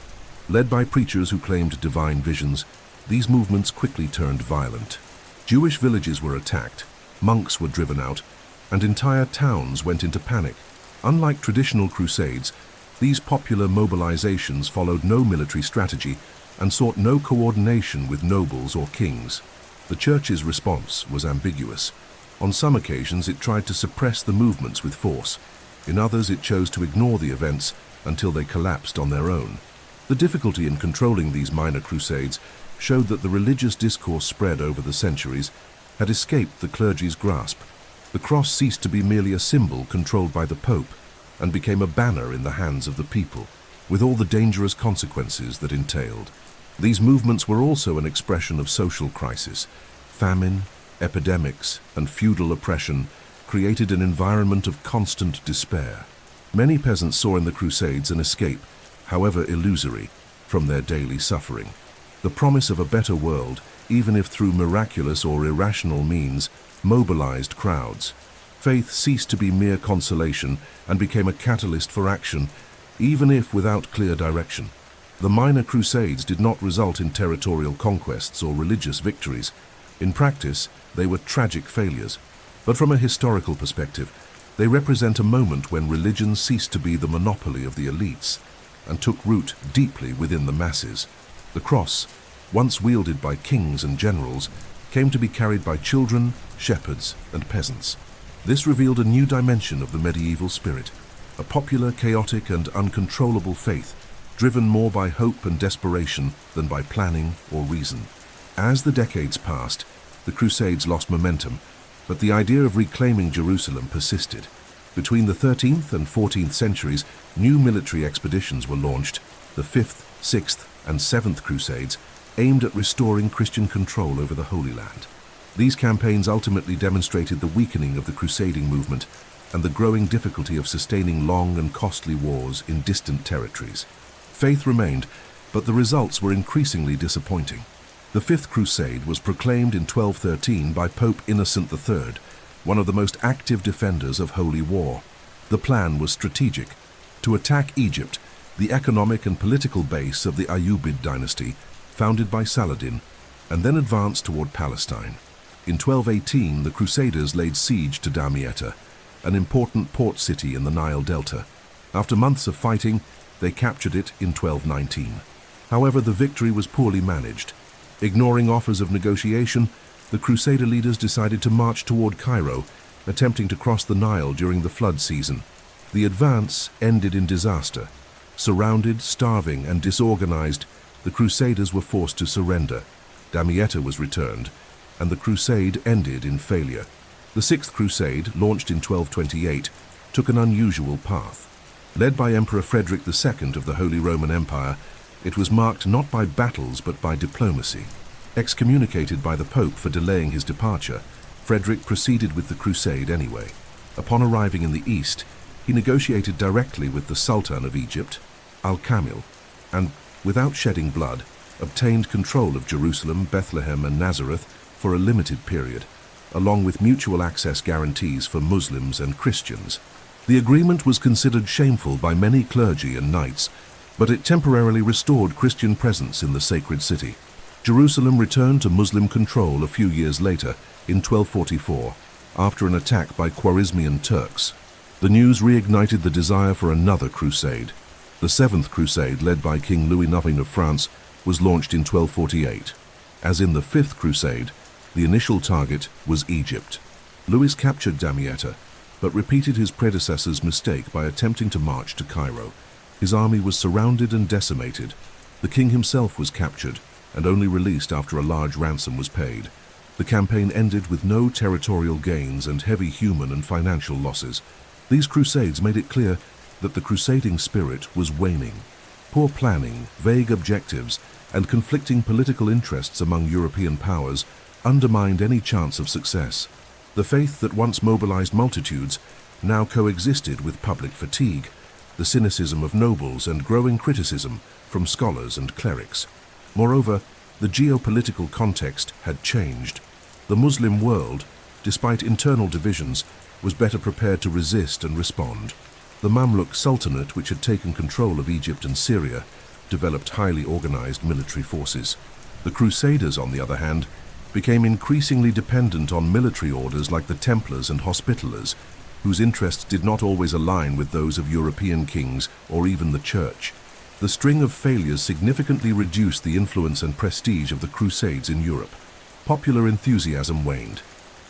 Led by preachers who claimed divine visions, these movements quickly turned violent. Jewish villages were attacked, monks were driven out, and entire towns went into panic. Unlike traditional crusades, these popular mobilizations followed no military strategy and sought no coordination with nobles or kings. The Church's response was ambiguous. On some occasions it tried to suppress the movements with force. In others it chose to ignore the events until they collapsed on their own. The difficulty in controlling these minor crusades showed that the religious discourse spread over the centuries had escaped the clergy's grasp. The cross ceased to be merely a symbol controlled by the Pope and became a banner in the hands of the people, with all the dangerous consequences that entailed. These movements were also an expression of social crisis. Famine, epidemics, and feudal oppression created an environment of constant despair. Many peasants saw in the Crusades an escape, however illusory, from their daily suffering. The promise of a better world, even if through miraculous or irrational means, mobilized crowds. Faith ceased to be mere consolation and became a catalyst for action, even if without clear direction. The minor crusades did not result in territorial conquests or religious victories. In practice, they were tragic failures. But from a historical perspective, they represent a moment when religion ceased to be the monopoly of the elites and took root deeply within the masses. The cross, once wielded by kings and generals, came to be carried by children, shepherds, and peasants. This revealed a new dimension of the medieval spirit, a popular, chaotic, and uncontrollable faith, driven more by hope and desperation than by planning or reason. As the decades passed, the Crusades lost momentum, but the idea of reclaiming Jerusalem persisted. Between the 13th and 14th centuries, new military expeditions were launched. The 5th, 6th, and 7th Crusades aimed at restoring Christian control over the Holy Land. These campaigns ultimately demonstrated the weakening of the crusading movement and the growing difficulty of sustaining long and costly wars in distant territories. Faith remained, but the results were increasingly disappointing. The Fifth Crusade was proclaimed in 1213 by Pope Innocent III, one of the most active defenders of holy war. The plan was strategic: to attack Egypt, the economic and political base of the Ayyubid dynasty, founded by Saladin, and then advance toward Palestine. In 1218, the Crusaders laid siege to Damietta, an important port city in the Nile Delta. After months of fighting, they captured it in 1219. However, the victory was poorly managed. Ignoring offers of negotiation, the Crusader leaders decided to march toward Cairo, attempting to cross the Nile during the flood season. The advance ended in disaster. Surrounded, starving, and disorganized, the Crusaders were forced to surrender. Damietta was returned, and the crusade ended in failure. The Sixth Crusade, launched in 1228, took an unusual path. Led by Emperor Frederick II of the Holy Roman Empire, it was marked not by battles but by diplomacy. Excommunicated by the Pope for delaying his departure, Frederick proceeded with the crusade anyway. Upon arriving in the east, he negotiated directly with the Sultan of Egypt, Al-Kamil, and without shedding blood, obtained control of Jerusalem, Bethlehem, and Nazareth for a limited period, along with mutual access guarantees for Muslims and Christians. The agreement was considered shameful by many clergy and knights, but it temporarily restored Christian presence in the sacred city. Jerusalem returned to Muslim control a few years later, in 1244, after an attack by Khwarezmian Turks. The news reignited the desire for another crusade. The Seventh Crusade, led by King Louis IX of France, was launched in 1248. As in the Fifth Crusade, the initial target was Egypt. Louis captured Damietta, but repeated his predecessor's mistake by attempting to march to Cairo. His army was surrounded and decimated. The king himself was captured and only released after a large ransom was paid. The campaign ended with no territorial gains and heavy human and financial losses. These crusades made it clear that the crusading spirit was waning. Poor planning, vague objectives, and conflicting political interests among European powers undermined any chance of success. The faith that once mobilized multitudes now coexisted with public fatigue, the cynicism of nobles, and growing criticism from scholars and clerics. Moreover, the geopolitical context had changed. The Muslim world, despite internal divisions, was better prepared to resist and respond. The Mamluk Sultanate, which had taken control of Egypt and Syria, developed highly organized military forces. The Crusaders, on the other hand, became increasingly dependent on military orders like the Templars and Hospitallers, whose interests did not always align with those of European kings or even the Church. The string of failures significantly reduced the influence and prestige of the Crusades in Europe. Popular enthusiasm waned.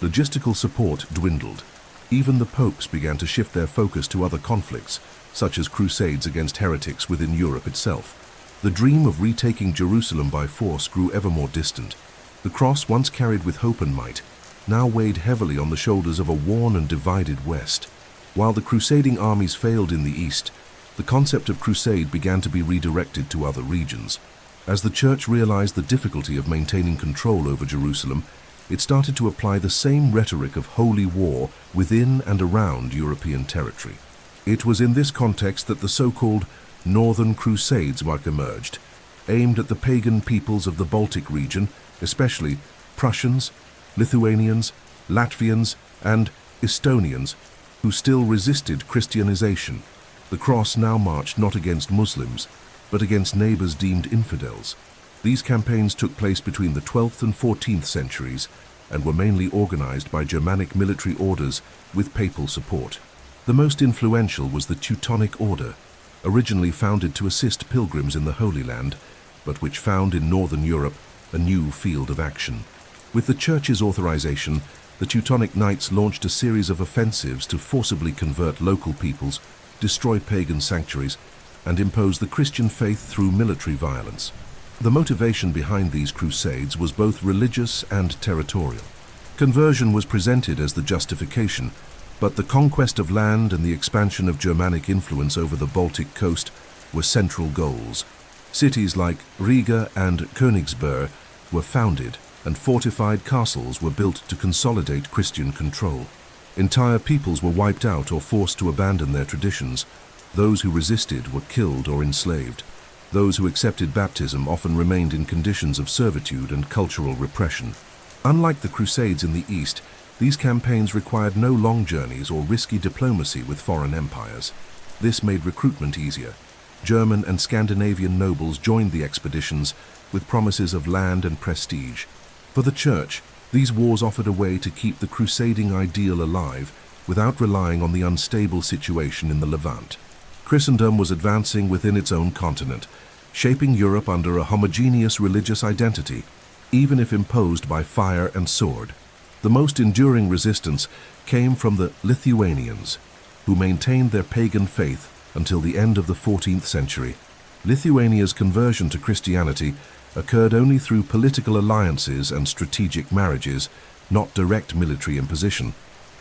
Logistical support dwindled. Even the popes began to shift their focus to other conflicts, such as crusades against heretics within Europe itself. The dream of retaking Jerusalem by force grew ever more distant. The cross, once carried with hope and might, now weighed heavily on the shoulders of a worn and divided West. While the crusading armies failed in the East, the concept of crusade began to be redirected to other regions. As the Church realized the difficulty of maintaining control over Jerusalem, it started to apply the same rhetoric of holy war within and around European territory. It was in this context that the so-called Northern Crusades emerged, aimed at the pagan peoples of the Baltic region, especially Prussians, Lithuanians, Latvians, and Estonians, who still resisted Christianization. The cross now marched not against Muslims, but against neighbors deemed infidels. These campaigns took place between the 12th and 14th centuries and were mainly organized by Germanic military orders with papal support. The most influential was the Teutonic Order, originally founded to assist pilgrims in the Holy Land, but which found in Northern Europe a new field of action. With the Church's authorization, the Teutonic Knights launched a series of offensives to forcibly convert local peoples, destroy pagan sanctuaries, and impose the Christian faith through military violence. The motivation behind these crusades was both religious and territorial. Conversion was presented as the justification, but the conquest of land and the expansion of Germanic influence over the Baltic coast were central goals. Cities like Riga and Königsberg were founded, and fortified castles were built to consolidate Christian control. Entire peoples were wiped out or forced to abandon their traditions. Those who resisted were killed or enslaved. Those who accepted baptism often remained in conditions of servitude and cultural repression. Unlike the Crusades in the East, these campaigns required no long journeys or risky diplomacy with foreign empires. This made recruitment easier. German and Scandinavian nobles joined the expeditions with promises of land and prestige. For the Church, these wars offered a way to keep the crusading ideal alive without relying on the unstable situation in the Levant. Christendom was advancing within its own continent, shaping Europe under a homogeneous religious identity, even if imposed by fire and sword. The most enduring resistance came from the Lithuanians, who maintained their pagan faith until the end of the 14th century. Lithuania's conversion to Christianity occurred only through political alliances and strategic marriages, not direct military imposition.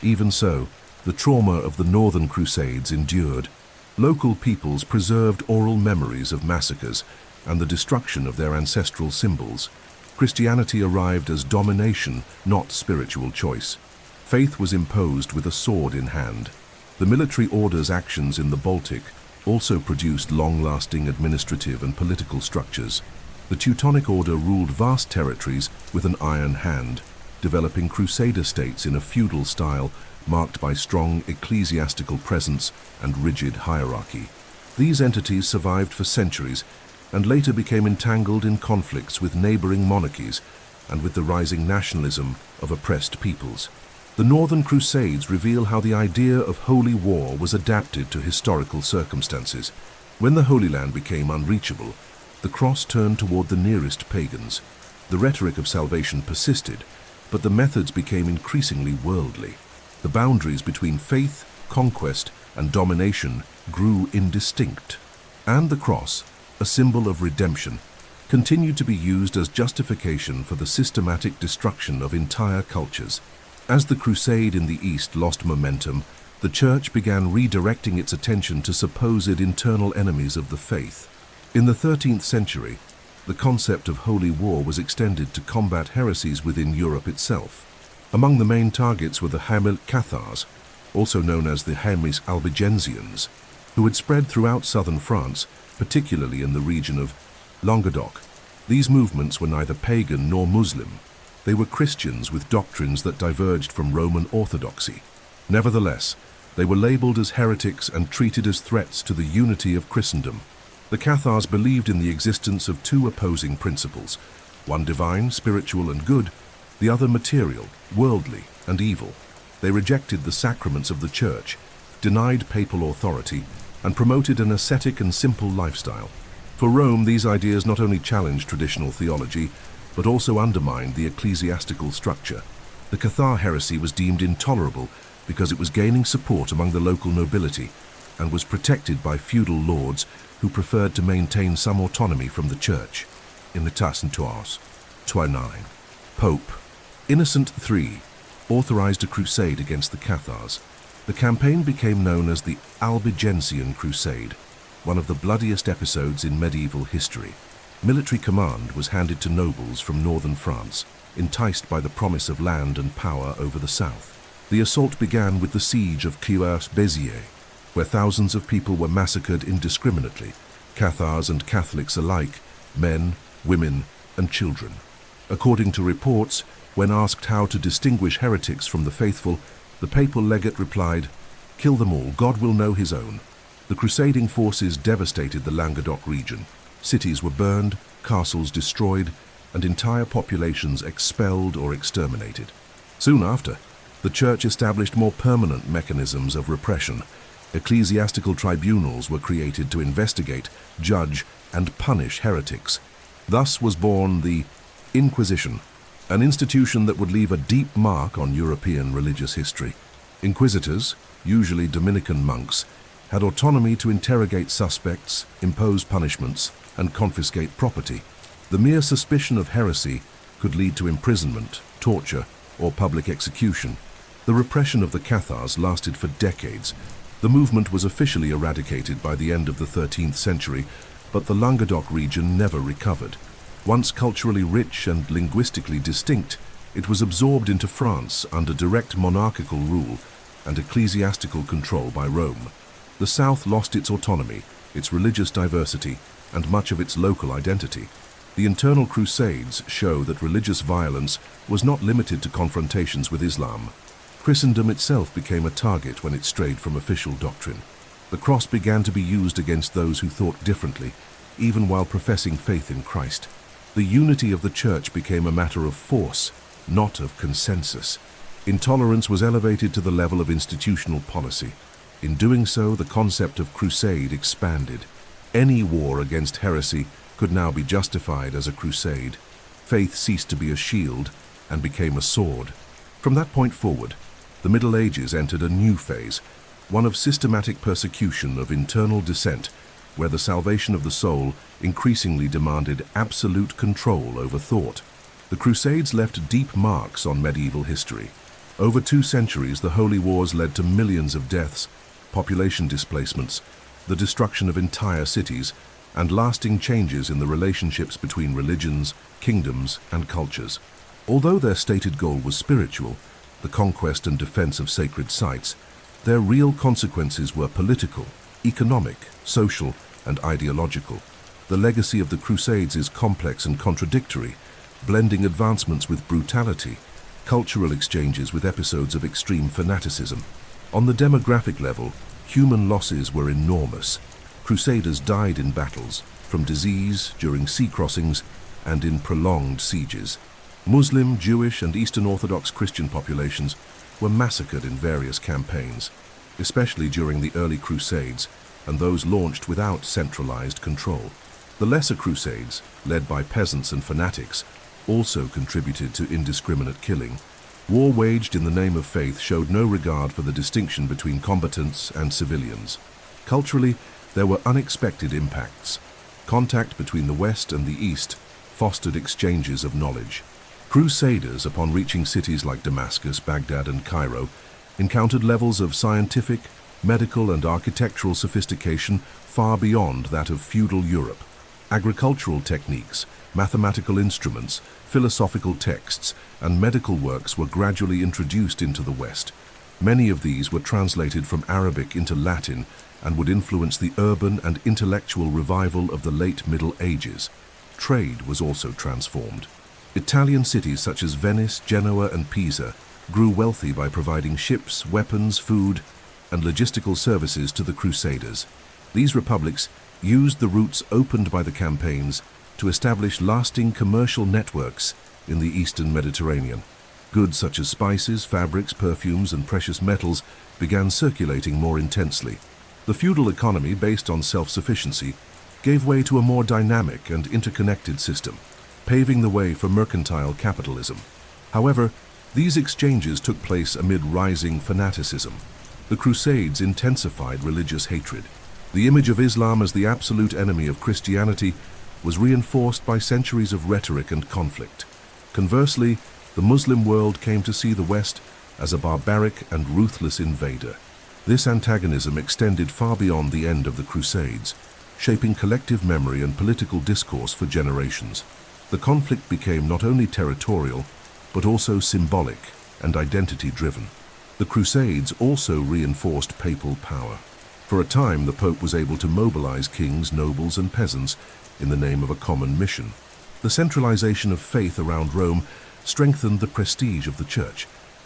Even so, the trauma of the Northern Crusades endured. Local peoples preserved oral memories of massacres and the destruction of their ancestral symbols. Christianity arrived as domination, not spiritual choice. Faith was imposed with a sword in hand. The military order's actions in the Baltic also produced long-lasting administrative and political structures. The Teutonic Order ruled vast territories with an iron hand, developing crusader states in a feudal style marked by strong ecclesiastical presence and rigid hierarchy. These entities survived for centuries and later became entangled in conflicts with neighboring monarchies and with the rising nationalism of oppressed peoples. The Northern Crusades reveal how the idea of holy war was adapted to historical circumstances. When the Holy Land became unreachable, the cross turned toward the nearest pagans. The rhetoric of salvation persisted, but the methods became increasingly worldly. The boundaries between faith, conquest, and domination grew indistinct. And the cross, a symbol of redemption, continued to be used as justification for the systematic destruction of entire cultures. As the crusade in the East lost momentum, the Church began redirecting its attention to supposed internal enemies of the faith. In the 13th century, the concept of holy war was extended to combat heresies within Europe itself. Among the main targets were the Hamil Cathars, also known as the Hamis Albigensians, who had spread throughout southern France, particularly in the region of Languedoc. These movements were neither pagan nor Muslim. They were Christians with doctrines that diverged from Roman orthodoxy. Nevertheless, they were labeled as heretics and treated as threats to the unity of Christendom. The Cathars believed in the existence of two opposing principles, one divine, spiritual and good, the other material, worldly and evil. They rejected the sacraments of the Church, denied papal authority, and promoted an ascetic and simple lifestyle. For Rome, these ideas not only challenged traditional theology, but also undermined the ecclesiastical structure. The Cathar heresy was deemed intolerable because it was gaining support among the local nobility and was protected by feudal lords who preferred to maintain some autonomy from the Church. In the Constantinople, 9, Pope Innocent III authorized a crusade against the Cathars. The campaign became known as the Albigensian Crusade, one of the bloodiest episodes in medieval history. Military command was handed to nobles from northern France, enticed by the promise of land and power over the south. The assault began with the siege of Crusades, where thousands of people were massacred indiscriminately, Cathars and Catholics alike, men, women, and children. According to reports, when asked how to distinguish heretics from the faithful, the papal legate replied, "Kill them all, God will know his own." The crusading forces devastated the Languedoc region. Cities were burned, castles destroyed, and entire populations expelled or exterminated. Soon after, the Church established more permanent mechanisms of repression. Ecclesiastical tribunals were created to investigate, judge, and punish heretics. Thus was born the Inquisition, an institution that would leave a deep mark on European religious history. Inquisitors, usually Dominican monks, had autonomy to interrogate suspects, impose punishments, and confiscate property. The mere suspicion of heresy could lead to imprisonment, torture, or public execution. The repression of the Cathars lasted for decades. The movement was officially eradicated by the end of the 13th century, but the Languedoc region never recovered. Once culturally rich and linguistically distinct, it was absorbed into France under direct monarchical rule and ecclesiastical control by Rome. The South lost its autonomy, its religious diversity, and much of its local identity. The internal Crusades show that religious violence was not limited to confrontations with Islam. Christendom itself became a target when it strayed from official doctrine. The cross began to be used against those who thought differently, even while professing faith in Christ. The unity of the Church became a matter of force, not of consensus. Intolerance was elevated to the level of institutional policy. In doing so, the concept of crusade expanded. Any war against heresy could now be justified as a crusade. Faith ceased to be a shield and became a sword. From that point forward, the Middle Ages entered a new phase, one of systematic persecution of internal dissent, where the salvation of the soul increasingly demanded absolute control over thought. The Crusades left deep marks on medieval history. Over 2 centuries, the Holy Wars led to millions of deaths, population displacements, the destruction of entire cities, and lasting changes in the relationships between religions, kingdoms, and cultures. Although their stated goal was spiritual, the conquest and defense of sacred sites, their real consequences were political. economic, social, and ideological. The legacy of the Crusades is complex and contradictory, blending advancements with brutality, cultural exchanges with episodes of extreme fanaticism. On the demographic level, human losses were enormous. Crusaders died in battles, from disease, during sea crossings, and in prolonged sieges. Muslim, Jewish, and Eastern Orthodox Christian populations were massacred in various campaigns, especially during the early Crusades and those launched without centralized control. The lesser Crusades, led by peasants and fanatics, also contributed to indiscriminate killing. War waged in the name of faith showed no regard for the distinction between combatants and civilians. Culturally, there were unexpected impacts. Contact between the West and the East fostered exchanges of knowledge. Crusaders, upon reaching cities like Damascus, Baghdad, and Cairo, encountered levels of scientific, medical, and architectural sophistication far beyond that of feudal Europe. Agricultural techniques, mathematical instruments, philosophical texts, and medical works were gradually introduced into the West. Many of these were translated from Arabic into Latin and would influence the urban and intellectual revival of the late Middle Ages. Trade was also transformed. Italian cities such as Venice, Genoa, and Pisa grew wealthy by providing ships, weapons, food, and logistical services to the Crusaders. These republics used the routes opened by the campaigns to establish lasting commercial networks in the Eastern Mediterranean. Goods such as spices, fabrics, perfumes, and precious metals began circulating more intensely. The feudal economy, based on self-sufficiency, gave way to a more dynamic and interconnected system, paving the way for mercantile capitalism. However, these exchanges took place amid rising fanaticism. The Crusades intensified religious hatred. The image of Islam as the absolute enemy of Christianity was reinforced by centuries of rhetoric and conflict. Conversely, the Muslim world came to see the West as a barbaric and ruthless invader. This antagonism extended far beyond the end of the Crusades, shaping collective memory and political discourse for generations. The conflict became not only territorial, but also symbolic and identity-driven. The Crusades also reinforced papal power. For a time, the Pope was able to mobilize kings, nobles, and peasants in the name of a common mission. The centralization of faith around Rome strengthened the prestige of the Church,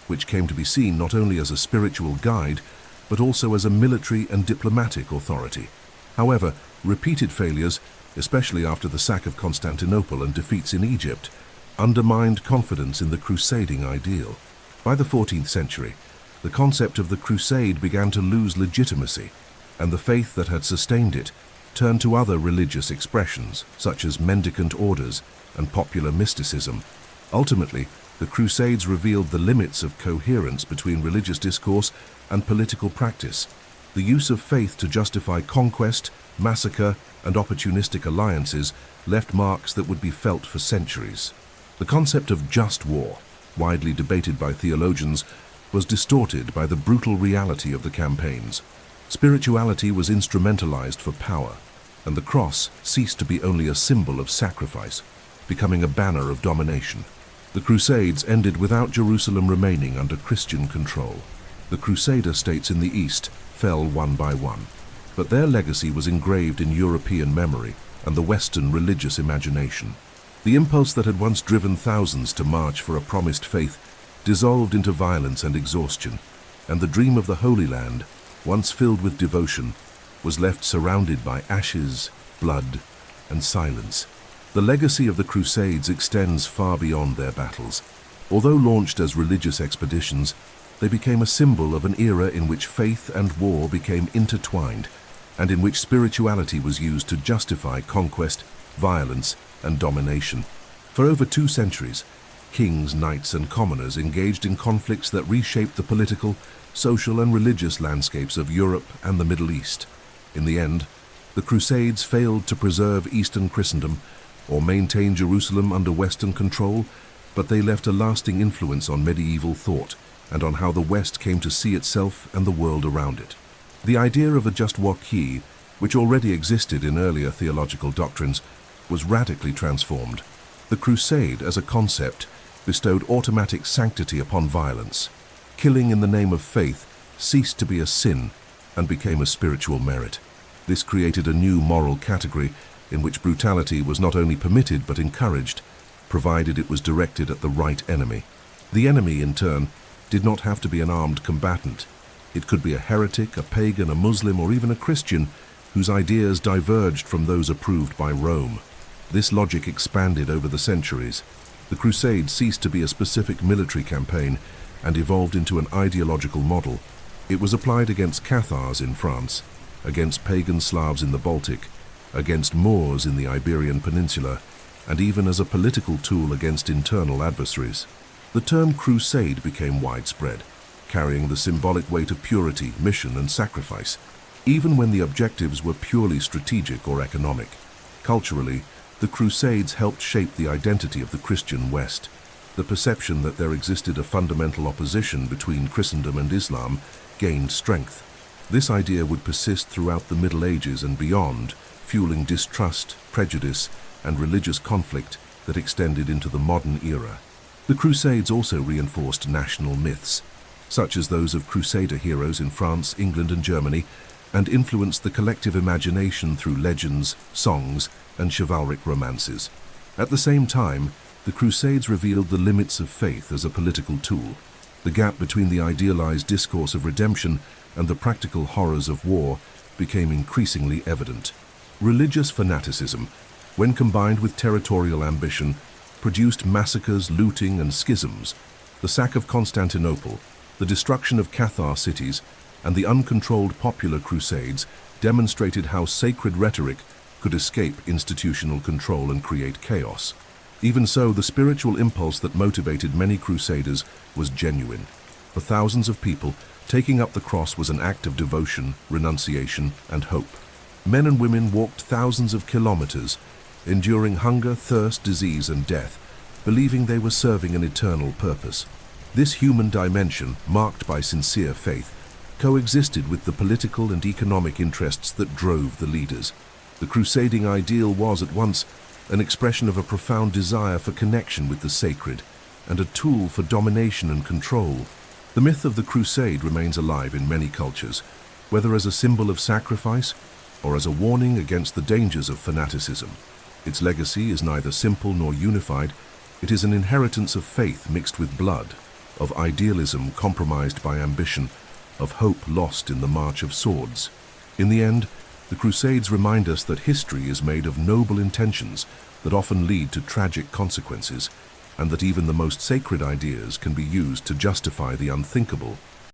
which came to be seen not only as a spiritual guide, but also as a military and diplomatic authority. However, repeated failures, especially after the sack of Constantinople and defeats in Egypt, undermined confidence in the crusading ideal. By the 14th century, the concept of the crusade began to lose legitimacy, and the faith that had sustained it turned to other religious expressions, such as mendicant orders and popular mysticism. Ultimately, the Crusades revealed the limits of coherence between religious discourse and political practice. The use of faith to justify conquest, massacre, and opportunistic alliances left marks that would be felt for centuries. The concept of just war, widely debated by theologians, was distorted by the brutal reality of the campaigns. Spirituality was instrumentalized for power, and the cross ceased to be only a symbol of sacrifice, becoming a banner of domination. The Crusades ended without Jerusalem remaining under Christian control. The Crusader states in the East fell one by one, but their legacy was engraved in European memory and the Western religious imagination. The impulse that had once driven thousands to march for a promised faith dissolved into violence and exhaustion, and the dream of the Holy Land, once filled with devotion, was left surrounded by ashes, blood, and silence. The legacy of the Crusades extends far beyond their battles. Although launched as religious expeditions, they became a symbol of an era in which faith and war became intertwined, and in which spirituality was used to justify conquest, violence, and domination. For over 2 centuries, kings, knights, and commoners engaged in conflicts that reshaped the political, social, and religious landscapes of Europe and the Middle East. In the end, the Crusades failed to preserve Eastern Christendom or maintain Jerusalem under Western control, but they left a lasting influence on medieval thought and on how the West came to see itself and the world around it. The idea of a just war, which already existed in earlier theological doctrines, was radically transformed. The crusade, as a concept, bestowed automatic sanctity upon violence. Killing in the name of faith ceased to be a sin and became a spiritual merit. This created a new moral category in which brutality was not only permitted but encouraged, provided it was directed at the right enemy. The enemy, in turn, did not have to be an armed combatant. It could be a heretic, a pagan, a Muslim, or even a Christian whose ideas diverged from those approved by Rome. This logic expanded over the centuries. The Crusades ceased to be a specific military campaign and evolved into an ideological model. It was applied against Cathars in France, against pagan Slavs in the Baltic, against Moors in the Iberian Peninsula, and even as a political tool against internal adversaries. The term crusade became widespread, carrying the symbolic weight of purity, mission, and sacrifice, even when the objectives were purely strategic or economic. Culturally, the Crusades helped shape the identity of the Christian West. The perception that there existed a fundamental opposition between Christendom and Islam gained strength. This idea would persist throughout the Middle Ages and beyond, fueling distrust, prejudice, and religious conflict that extended into the modern era. The Crusades also reinforced national myths, such as those of Crusader heroes in France, England, and Germany, and influenced the collective imagination through legends, songs, and chivalric romances. At the same time, the Crusades revealed the limits of faith as a political tool. The gap between the idealized discourse of redemption and the practical horrors of war became increasingly evident. Religious fanaticism, when combined with territorial ambition, produced massacres, looting, and schisms. The sack of Constantinople, the destruction of Cathar cities, and the uncontrolled popular crusades demonstrated how sacred rhetoric could escape institutional control and create chaos. Even so, the spiritual impulse that motivated many crusaders was genuine. For thousands of people, taking up the cross was an act of devotion, renunciation, and hope. Men and women walked thousands of kilometers, enduring hunger, thirst, disease, and death, believing they were serving an eternal purpose. This human dimension, marked by sincere faith, coexisted with the political and economic interests that drove the leaders. The crusading ideal was at once an expression of a profound desire for connection with the sacred and a tool for domination and control. The myth of the crusade remains alive in many cultures, whether as a symbol of sacrifice or as a warning against the dangers of fanaticism. Its legacy is neither simple nor unified. It is an inheritance of faith mixed with blood, of idealism compromised by ambition, of hope lost in the march of swords. In the end, the Crusades remind us that history is made of noble intentions that often lead to tragic consequences, and that even the most sacred ideas can be used to justify the unthinkable.